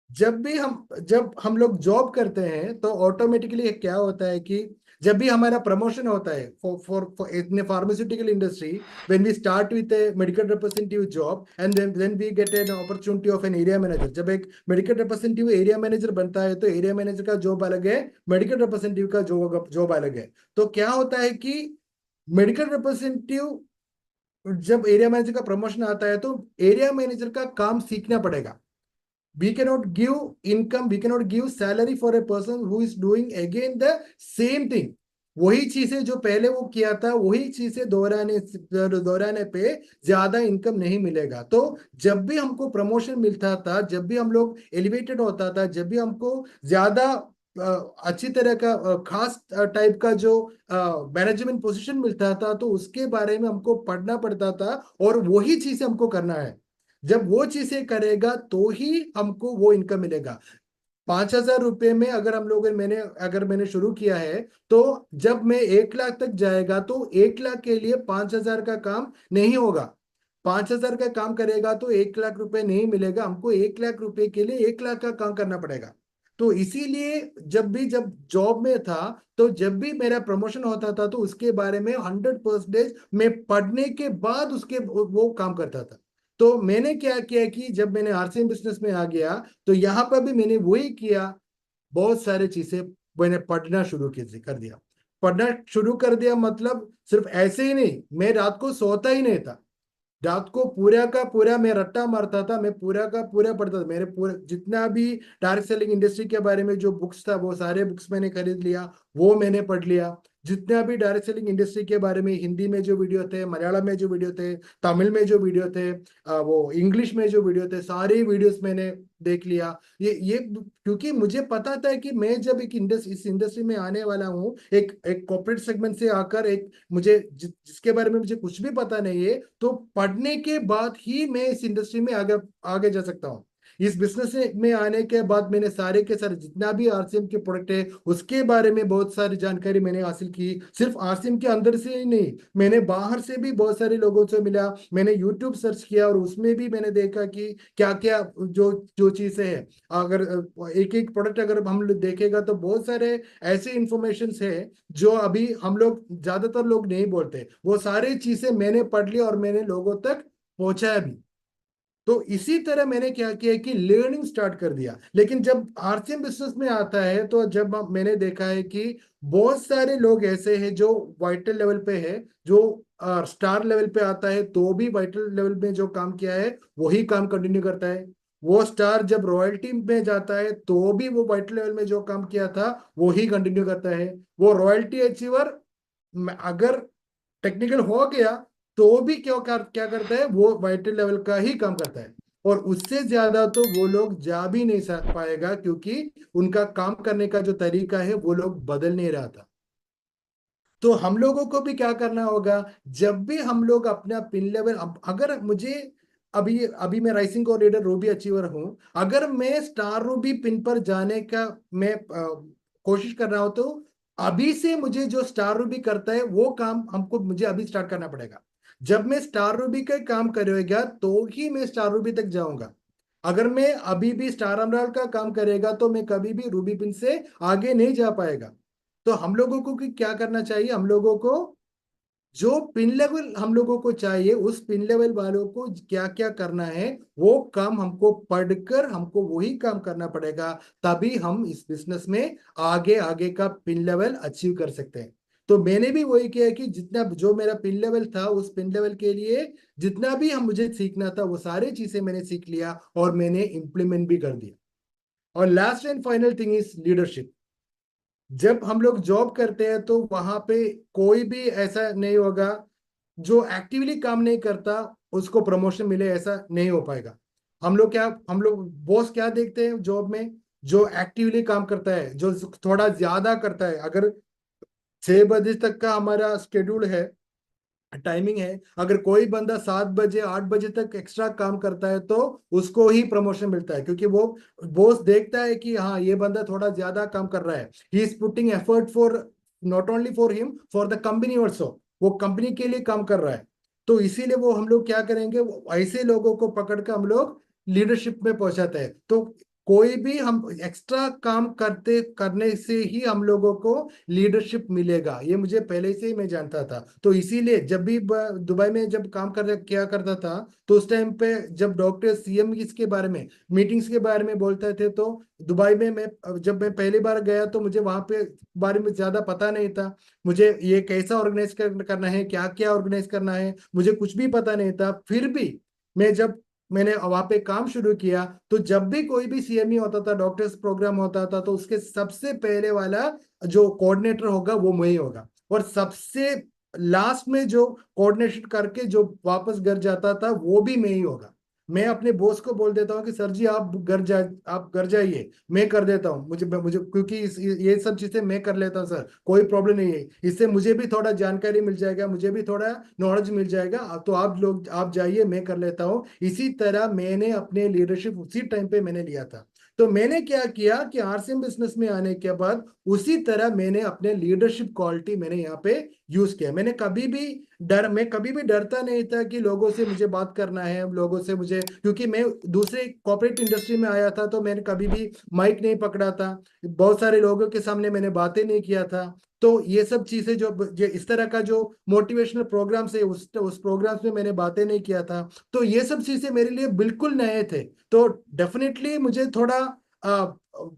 जब हम लोग जॉब करते हैं तो ऑटोमेटिकली क्या होता है कि जब भी हमारा प्रमोशन होता है for in pharmaceutical industry, when we start with a medical representative job and then we get an opportunity of an area manager. जब एक मेडिकल रिप्रेजेंटेटिव एरिया मैनेजर बनता है तो एरिया मैनेजर का जॉब अलग है, मेडिकल रिप्रेजेंटेटिव का जॉब अलग है। तो क्या होता है कि मेडिकल रिप्रेजेंटेटिव जब एरिया मैनेजर का प्रमोशन आता है तो एरिया मैनेजर का काम सीखना पड़ेगा। We cannot give income, we cannot give salary for a person who is doing again the same thing। वही चीजें जो पहले वो किया था वही चीजें दोहराने दोहराने पे ज्यादा इनकम नहीं मिलेगा। तो जब भी हमको प्रमोशन मिलता था, जब भी हम लोग एलिवेटेड होता था, जब भी हमको ज्यादा अच्छी तरह का खास टाइप का जो मैनेजमेंट पोजीशन मिलता था, तो उसके बारे में हमको पढ़ना पड़ता था और वही चीजें हमको करना है। जब वो चीजें करेगा तो ही हमको वो इनकम मिलेगा। 5,000 रुपए में अगर हम लोग मैंने शुरू किया है, तो जब मैं 1 लाख तक जाएगा तो 1 लाख के लिए 5,000 का काम नहीं होगा। 5,000 का काम करेगा तो 1 लाख रुपए नहीं मिलेगा, हमको 1 लाख रुपए के लिए 1 लाख का काम करना पड़ेगा। तो इसीलिए जब जॉब में था, तो जब भी मेरा प्रमोशन होता था तो उसके बारे में 100% मैं पढ़ने के बाद उसके वो काम करता था। तो मैंने क्या किया कि जब मैंने आरसीएम बिजनेस में आ गया, तो यहाँ पर भी मैंने वही किया। बहुत सारी चीजें मैंने पढ़ना शुरू कर दिया। पढ़ना शुरू कर दिया मतलब सिर्फ ऐसे ही नहीं, मैं रात को सोता ही नहीं था। रात को पूरा का पूरा मैं रट्टा मारता था, मैं पूरा का पूरा पढ़ता था। मेरे पूरे जितना भी डायरेक्ट सेलिंग इंडस्ट्री के बारे में जो बुक्स था वो सारे बुक्स मैंने खरीद लिया, वो मैंने पढ़ लिया। जितना भी डायरेक्ट सेलिंग इंडस्ट्री के बारे में हिंदी में जो वीडियो थे, मलयालम में जो वीडियो थे, तमिल में जो वीडियो थे, वो इंग्लिश में जो वीडियो थे, सारे वीडियोस मैंने देख लिया। ये क्योंकि मुझे पता था कि मैं जब इस इंडस्ट्री में आने वाला हूँ, एक एक कॉर्पोरेट सेगमेंट से आकर, एक मुझे जिसके बारे में मुझे कुछ भी पता नहीं है, तो पढ़ने के बाद ही मैं इस इंडस्ट्री में आगे आगे जा सकता हूँ। इस बिजनेस में आने के बाद मैंने सारे के सारे जितना भी आरसीएम के प्रोडक्ट है उसके बारे में बहुत सारी जानकारी मैंने हासिल की। सिर्फ आरसीएम के अंदर से ही नहीं, मैंने बाहर से भी बहुत सारे लोगों से मिला। मैंने यूट्यूब सर्च किया और उसमें भी मैंने देखा कि क्या क्या जो जो चीजें हैं। अगर एक एक प्रोडक्ट अगर हम लोग देखेगा तो बहुत सारे ऐसे इंफॉर्मेशन है जो अभी हम लोग, ज्यादातर लोग नहीं बोलते। वो सारी चीजें मैंने पढ़ ली और मैंने लोगों तक पहुंचाया भी। तो इसी तरह मैंने क्या किया कि लर्निंग स्टार्ट कर दिया। लेकिन जब आरसीएम बिजनेस में आता है तो मैंने देखा है कि बहुत सारे लोग ऐसे हैं जो वाइटल लेवल पे है, जो स्टार लेवल पे आता है तो भी वाइटल लेवल में जो काम किया है वही काम कंटिन्यू करता है। वो स्टार जब रॉयल्टी में जाता है तो भी वो वाइटल लेवल में जो काम किया था वो ही कंटिन्यू करता है। वो रॉयल्टी अचीवर अगर टेक्निकल हो गया तो भी क्या करता है, वो वाइटल लेवल का ही काम करता है। और उससे ज्यादा तो वो लोग जा भी नहीं पाएगा, क्योंकि उनका काम करने का जो तरीका है वो लोग बदल नहीं रहा था। तो हम लोगों को भी क्या करना होगा, जब भी हम लोग अपना पिन लेवल, अगर मुझे अभी अभी मैं राइजिंग कोऑर्डिनेटर रूबी अचीवर हूं, अगर मैं स्टार रूबी पिन पर जाने का मैं कोशिश कर रहा हूं, तो अभी से मुझे जो स्टार रूबी करता है वो काम हमको मुझे अभी स्टार्ट करना पड़ेगा। जब मैं स्टार रूबी का काम करेगा तो ही मैं स्टार रूबी तक जाऊंगा। अगर मैं अभी भी स्टार एमराल्ड का काम करेगा तो मैं कभी भी रूबी पिन से आगे नहीं जा पाएगा। तो हम लोगों को क्या करना चाहिए, हम लोगों को जो पिन लेवल हम लोगों को चाहिए, उस पिन लेवल वालों को क्या क्या करना है वो काम हमको पढ़कर हमको वही काम करना पड़ेगा। तभी हम इस बिजनेस में आगे आगे का पिन लेवल अचीव कर सकते हैं। तो मैंने भी वही किया कि जितना जो मेरा पिन लेवल था, उस पिन लेवल के लिए जितना भी हम मुझे सीखना था वो सारी चीजें मैंने सीख लिया और मैंने इंप्लीमेंट भी कर दिया। और last and final thing is leadership. जब हम लोग जॉब करते हैं तो वहां पे कोई भी ऐसा नहीं होगा जो एक्टिवली काम नहीं करता उसको प्रमोशन मिले, ऐसा नहीं हो पाएगा। हम लोग बॉस क्या देखते हैं जॉब में, जो एक्टिवली काम करता है, जो थोड़ा ज्यादा करता है। अगर 6 बजे तक का हमारा शेड्यूल है, टाइमिंग है, अगर कोई बंदा 7 बजे 8 बजे तक एक्स्ट्रा काम करता है तो उसको ही प्रमोशन मिलता है, क्योंकि वो बॉस देखता है कि हाँ ये बंदा थोड़ा ज्यादा काम कर रहा है, he is putting effort for, not only for him, for the company also, वो कंपनी के लिए काम कर रहा है। तो इसीलिए वो हम लोग क्या करेंगे, ऐसे लोगों को पकड़ कर हम लोग लीडरशिप में पहुंचाते हैं। तो कोई भी हम एक्स्ट्रा काम करते करने से ही हम लोगों को लीडरशिप मिलेगा, ये मुझे पहले से ही मैं जानता था। तो इसीलिए जब भी दुबई में जब काम कर क्या करता था, तो उस टाइम पे जब डॉक्टर सीएम इसके बारे में, मीटिंग्स के बारे में बोलते थे, तो दुबई में मैं जब मैं पहली बार गया तो मुझे वहां पे बारे में ज्यादा पता नहीं था। मुझे ये कैसा ऑर्गेनाइज करना है, क्या क्या ऑर्गेनाइज करना है, मुझे कुछ भी पता नहीं था। फिर भी मैं जब मैंने वहां पे काम शुरू किया, तो जब भी कोई भी सीएमई होता था, डॉक्टर्स प्रोग्राम होता था, तो उसके सबसे पहले वाला जो कोऑर्डिनेटर होगा वो मैं ही होगा। और सबसे लास्ट में जो कोऑर्डिनेशन करके जो वापस घर जाता था वो भी मैं ही होगा। मैं अपने बॉस को बोल देता हूँ कि सर जी आप घर जाइए, मैं कर देता हूँ, मुझे मुझे क्योंकि ये सब चीजें मैं कर लेता हूँ सर, कोई प्रॉब्लम नहीं है, इससे मुझे भी थोड़ा जानकारी मिल जाएगा, मुझे भी थोड़ा नॉलेज मिल जाएगा, तो आप जाइए, मैं कर लेता हूँ। इसी तरह मैंने अपने लीडरशिप उसी टाइम पे मैंने लिया था। तो मैंने क्या किया कि आरसीएम बिजनेस में आने के बाद उसी तरह मैंने अपने लीडरशिप क्वालिटी मैंने यहाँ पे यूज किया। मैं कभी भी डरता नहीं था कि लोगों से मुझे बात करना है, लोगों से मुझे, क्योंकि मैं दूसरे कॉर्पोरेट इंडस्ट्री में आया था, तो मैंने कभी भी माइक नहीं पकड़ा था, बहुत सारे लोगों के सामने मैंने बातें नहीं किया था। तो ये सब चीजें जो इस तरह का जो मोटिवेशनल प्रोग्राम्स है, उस प्रोग्राम्स में मैंने बातें नहीं किया था। तो ये सब चीजें मेरे लिए बिल्कुल नए थे। तो डेफिनेटली मुझे थोड़ा आ,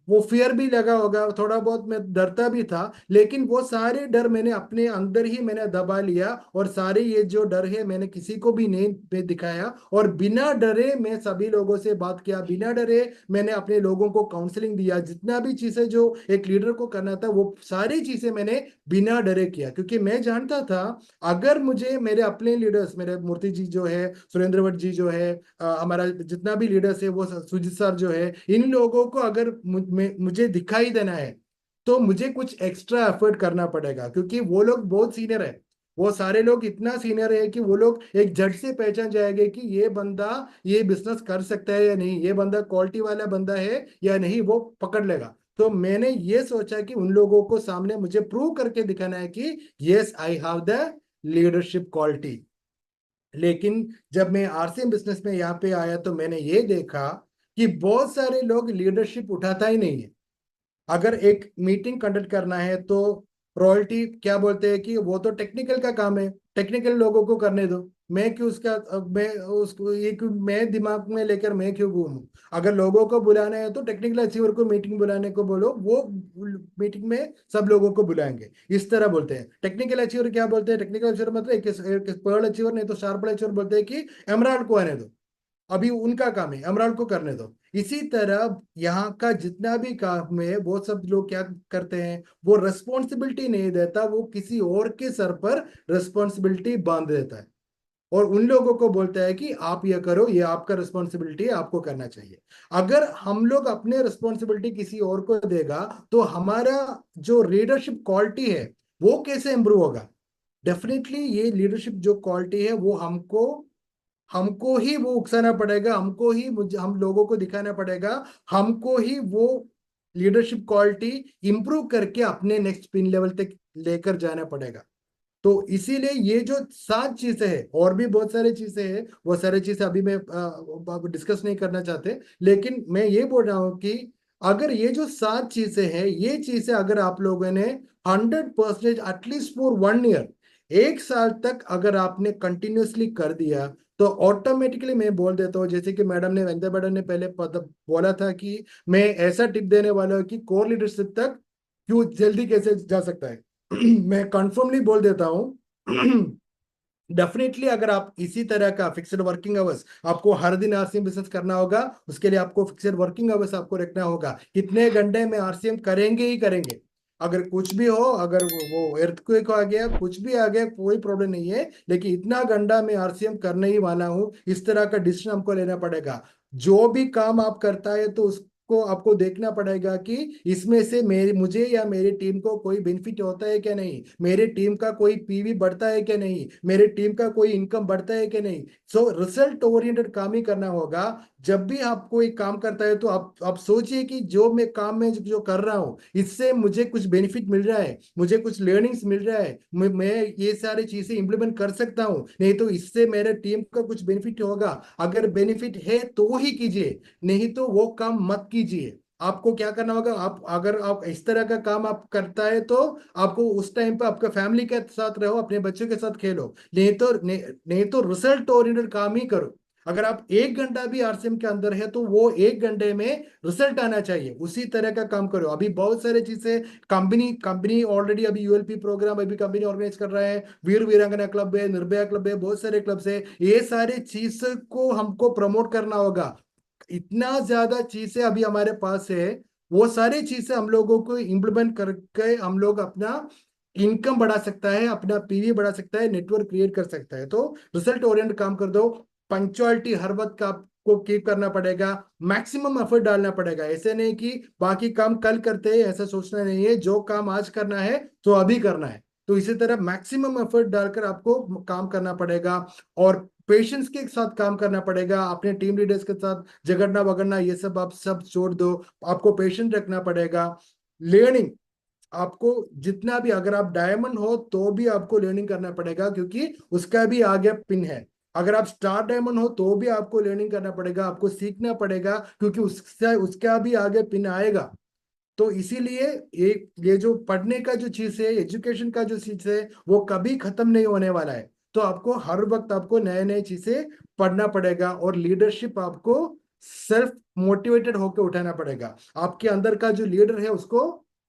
वो फियर भी लगा होगा, थोड़ा बहुत मैं डरता भी था, लेकिन वो सारे डर मैंने अपने अंदर ही मैंने दबा लिया, और सारे ये जो डर है मैंने किसी को भी नहीं पे दिखाया, और बिना डरे मैं सभी लोगों से बात किया, बिना डरे मैंने अपने लोगों को काउंसलिंग दिया, जितना भी चीजें जो एक लीडर को करना था वो सारी चीजें मैंने बिना डरे किया, क्योंकि मैं जानता था अगर मुझे मेरे अपने लीडर्स, मेरे मूर्ति जी जो है, सुरेंद्र भट्ट जी जो है, हमारा जितना भी लीडर्स है, वो सुजीत सर जो है, इन लोगों को अगर मुझे दिखाई देना है तो मुझे कुछ एक्स्ट्रा एफर्ट करना पड़ेगा, क्योंकि वो लोग बहुत सीनियर है। वो सारे लोग इतना सीनियर है कि वो लोग एक झट से पहचान जाएंगे कि ये बंदा ये बिजनेस कर सकता है या नहीं, ये बंदा क्वालिटी वाला बंदा है या नहीं, वो पकड़ लेगा। तो मैंने ये सोचा कि उन लोगों को सामने मुझे प्रूव करके दिखाना है कि yes I have the leadership quality. लेकिन जब मैं आरसीएम बिजनेस में यहाँ पे आया तो मैंने ये देखा कि बहुत सारे लोग लीडरशिप उठाता ही नहीं है। अगर एक मीटिंग कंडक्ट करना है तो रॉयल्टी क्या बोलते हैं कि वो तो टेक्निकल का काम है, टेक्निकल लोगों को करने दो, मैं क्यों उसका मैं उसको ये क्यों मैं दिमाग में लेकर मैं क्यों घूमूं। अगर लोगों को बुलाना है तो टेक्निकल अचीवर को मीटिंग बुलाने को बोलो, वो मीटिंग में सब लोगों को बुलाएंगे, इस तरह बोलते हैं। टेक्निकल अचीवर क्या बोलते हैं, टेक्निकल अचीवर मतलब एक पर्ल अचीवर नहीं तो शार्प अचीवर बोलते हैं कि एमराल्ड को आने दो, अभी उनका काम है, एमराल्ड को करने दो। इसी तरह यहाँ का जितना भी काम है वो सब लोग क्या करते हैं, वो रेस्पॉन्सिबिलिटी नहीं देता, वो किसी और के सर पर रेस्पॉन्सिबिलिटी बांध देता है, और उन लोगों को बोलता है कि आप ये करो, ये आपका रिस्पॉन्सिबिलिटी है, आपको करना चाहिए। अगर हम लोग अपने रिस्पॉन्सिबिलिटी किसी और को देगा तो हमारा जो लीडरशिप क्वालिटी है वो कैसे इंप्रूव होगा? डेफिनेटली ये लीडरशिप जो क्वालिटी है वो हमको हमको ही वो उकसाना पड़ेगा, हमको ही मुझे हम लोगों को दिखाना पड़ेगा, हमको ही वो लीडरशिप क्वालिटी इंप्रूव करके अपने नेक्स्ट पिन लेवल तक लेकर जाना पड़ेगा। तो इसीलिए ये जो 7 चीजें हैं, और भी बहुत सारी चीजें हैं, वो सारी चीजें अभी मैं डिस्कस नहीं करना चाहते, लेकिन मैं ये बोल रहा हूँ कि अगर ये जो 7 चीजें हैं, ये चीजें अगर आप लोगों ने 100% एटलीस्ट फॉर 1 ईयर, 1 साल तक अगर आपने कंटिन्यूअसली कर दिया, तो ऑटोमेटिकली मैं बोल देता हूँ, जैसे कि मैडम ने, वंदे मैडम ने पहले बोला था कि मैं ऐसा टिप देने वाला हूँ कि कोर लीडरशिप तक क्यों जल्दी कैसे जा सकता है। मैं कंफर्मली बोल देता हूं। डेफिनेटली अगर आप इसी तरह का फिक्स्ड वर्किंग आवर्स, आपको हर दिन आरसीएम बिजनेस करना होगा, उसके लिए आपको फिक्स्ड वर्किंग आवर्स आपको रखना होगा, कितने घंटे में आरसीएम करेंगे ही करेंगे। अगर कुछ भी हो, अगर वो earthquake आ गया, कुछ भी आ गया, कोई प्रॉब्लम नहीं है, लेकिन इतना घंटा मैं आरसीएम करने ही वाला हूँ, इस तरह का डिसीजन हमको लेना पड़ेगा। जो भी काम आप करता है तो उसको आपको देखना पड़ेगा कि इसमें से मेरे मुझे या मेरी टीम को कोई बेनिफिट होता है क्या नहीं, मेरे टीम का कोई पीवी बढ़ता है क्या नहीं, मेरे टीम का कोई इनकम बढ़ता है क्या नहीं। सो रिजल्ट ओरिएंटेड काम ही करना होगा। जब भी आप कोई काम करता है तो आप सोचिए कि जो मैं काम में जो कर रहा हूँ, इससे मुझे कुछ बेनिफिट मिल रहा है, मुझे कुछ लर्निंग्स मिल रहा है, मैं ये सारी चीजें इंप्लीमेंट कर सकता हूँ, नहीं तो इससे मेरे टीम का कुछ बेनिफिट होगा। अगर बेनिफिट है तो ही कीजिए, नहीं तो वो काम मत कीजिए। आपको क्या करना होगा, आप अगर आप इस तरह का काम आप करता है तो आपको उस टाइम पे आपका फैमिली के साथ रहो, अपने बच्चों के साथ खेलो, नहीं तो रिजल्ट ओरिएंटेड काम ही करो। अगर आप 1 घंटा भी आरसीएम के अंदर है तो वो 1 घंटे में रिजल्ट आना चाहिए, उसी तरह का काम करो। अभी बहुत सारे चीजें कंपनी कंपनी ऑलरेडी अभी यूएलपी प्रोग्राम अभी कंपनी ऑर्गेनाइज कर रहा है, वीर वीरांगना क्लब है, निर्भया क्लब है, बहुत सारे क्लब है, ये सारे चीज को हमको प्रमोट करना होगा। इतना ज्यादा चीजें अभी हमारे पास है, वो सारी चीजें हम लोगों को इम्प्लीमेंट करके हम लोग अपना इनकम बढ़ा सकता है, अपना पीवी बढ़ा सकता है, नेटवर्क क्रिएट कर सकता है। तो रिजल्ट ओरिएंटेड काम कर दो। पंक्चुअलिटी हर वक्त का आपको कीप करना पड़ेगा, मैक्सिमम एफर्ट डालना पड़ेगा। ऐसे नहीं कि बाकी काम कल करते हैं, ऐसा सोचना नहीं है, जो काम आज करना है तो अभी करना है। तो इसी तरह मैक्सिमम एफर्ट डालकर आपको काम करना पड़ेगा, और पेशेंस के साथ काम करना पड़ेगा। अपने टीम लीडर्स के साथ झगड़ना वगड़ना ये सब आप सब छोड़ दो, आपको पेशेंस रखना पड़ेगा। लर्निंग, आपको जितना भी, अगर आप डायमंड हो तो भी आपको लर्निंग करना पड़ेगा, क्योंकि उसका भी आगे पिन है। अगर आप स्टार डायमंड हो तो भी आपको लर्निंग करना पड़ेगा, आपको सीखना पड़ेगा, क्योंकि उससे उसका भी आगे पिन आएगा। तो इसीलिए ये जो पढ़ने का जो चीज है, एजुकेशन का जो चीज है, वो कभी खत्म नहीं होने वाला है। तो आपको हर वक्त आपको नए नए चीजें पढ़ना पड़ेगा, और लीडरशिप आपको सेल्फ मोटिवेटेड होकर उठाना पड़ेगा। आपके अंदर का जो लीडर है उसको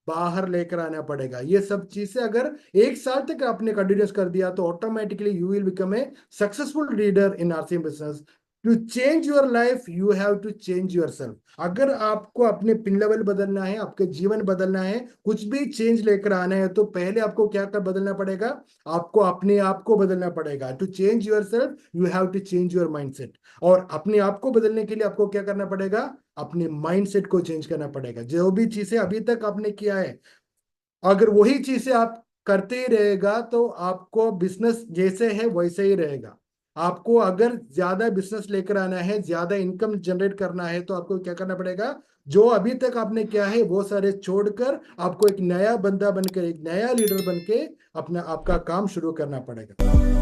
बाहर लेकर आना पड़ेगा। ये सब चीजें अगर 1 साल तक आपने कंटिन्यूस कर दिया तो automatically you will become a successful leader in RCM business. To change your life you have to change yourself. अगर आपको अपने पिन लेवल बदलना है, आपके जीवन बदलना है, कुछ भी चेंज लेकर आना है, तो पहले आपको क्या कर बदलना पड़ेगा, आपको अपने आप को बदलना पड़ेगा। To change yourself you have to change your mindset. और अपने आप को बदलने के लिए आपको क्या करना पड़ेगा, अपने माइंडसेट को चेंज करना पड़ेगा। जो भी चीजें अभी तक आपने किया है, अगर वही चीजें आप करते ही रहेगा तो आपको बिजनेस जैसे है वैसे ही रहेगा। आपको अगर ज्यादा बिजनेस लेकर आना है, ज्यादा इनकम जनरेट करना है, तो आपको क्या करना पड़ेगा, जो अभी तक आपने किया है वो सारे छोड़कर आपको एक नया बंदा बनकर, एक नया लीडर बनके अपना आपका काम शुरू करना पड़ेगा।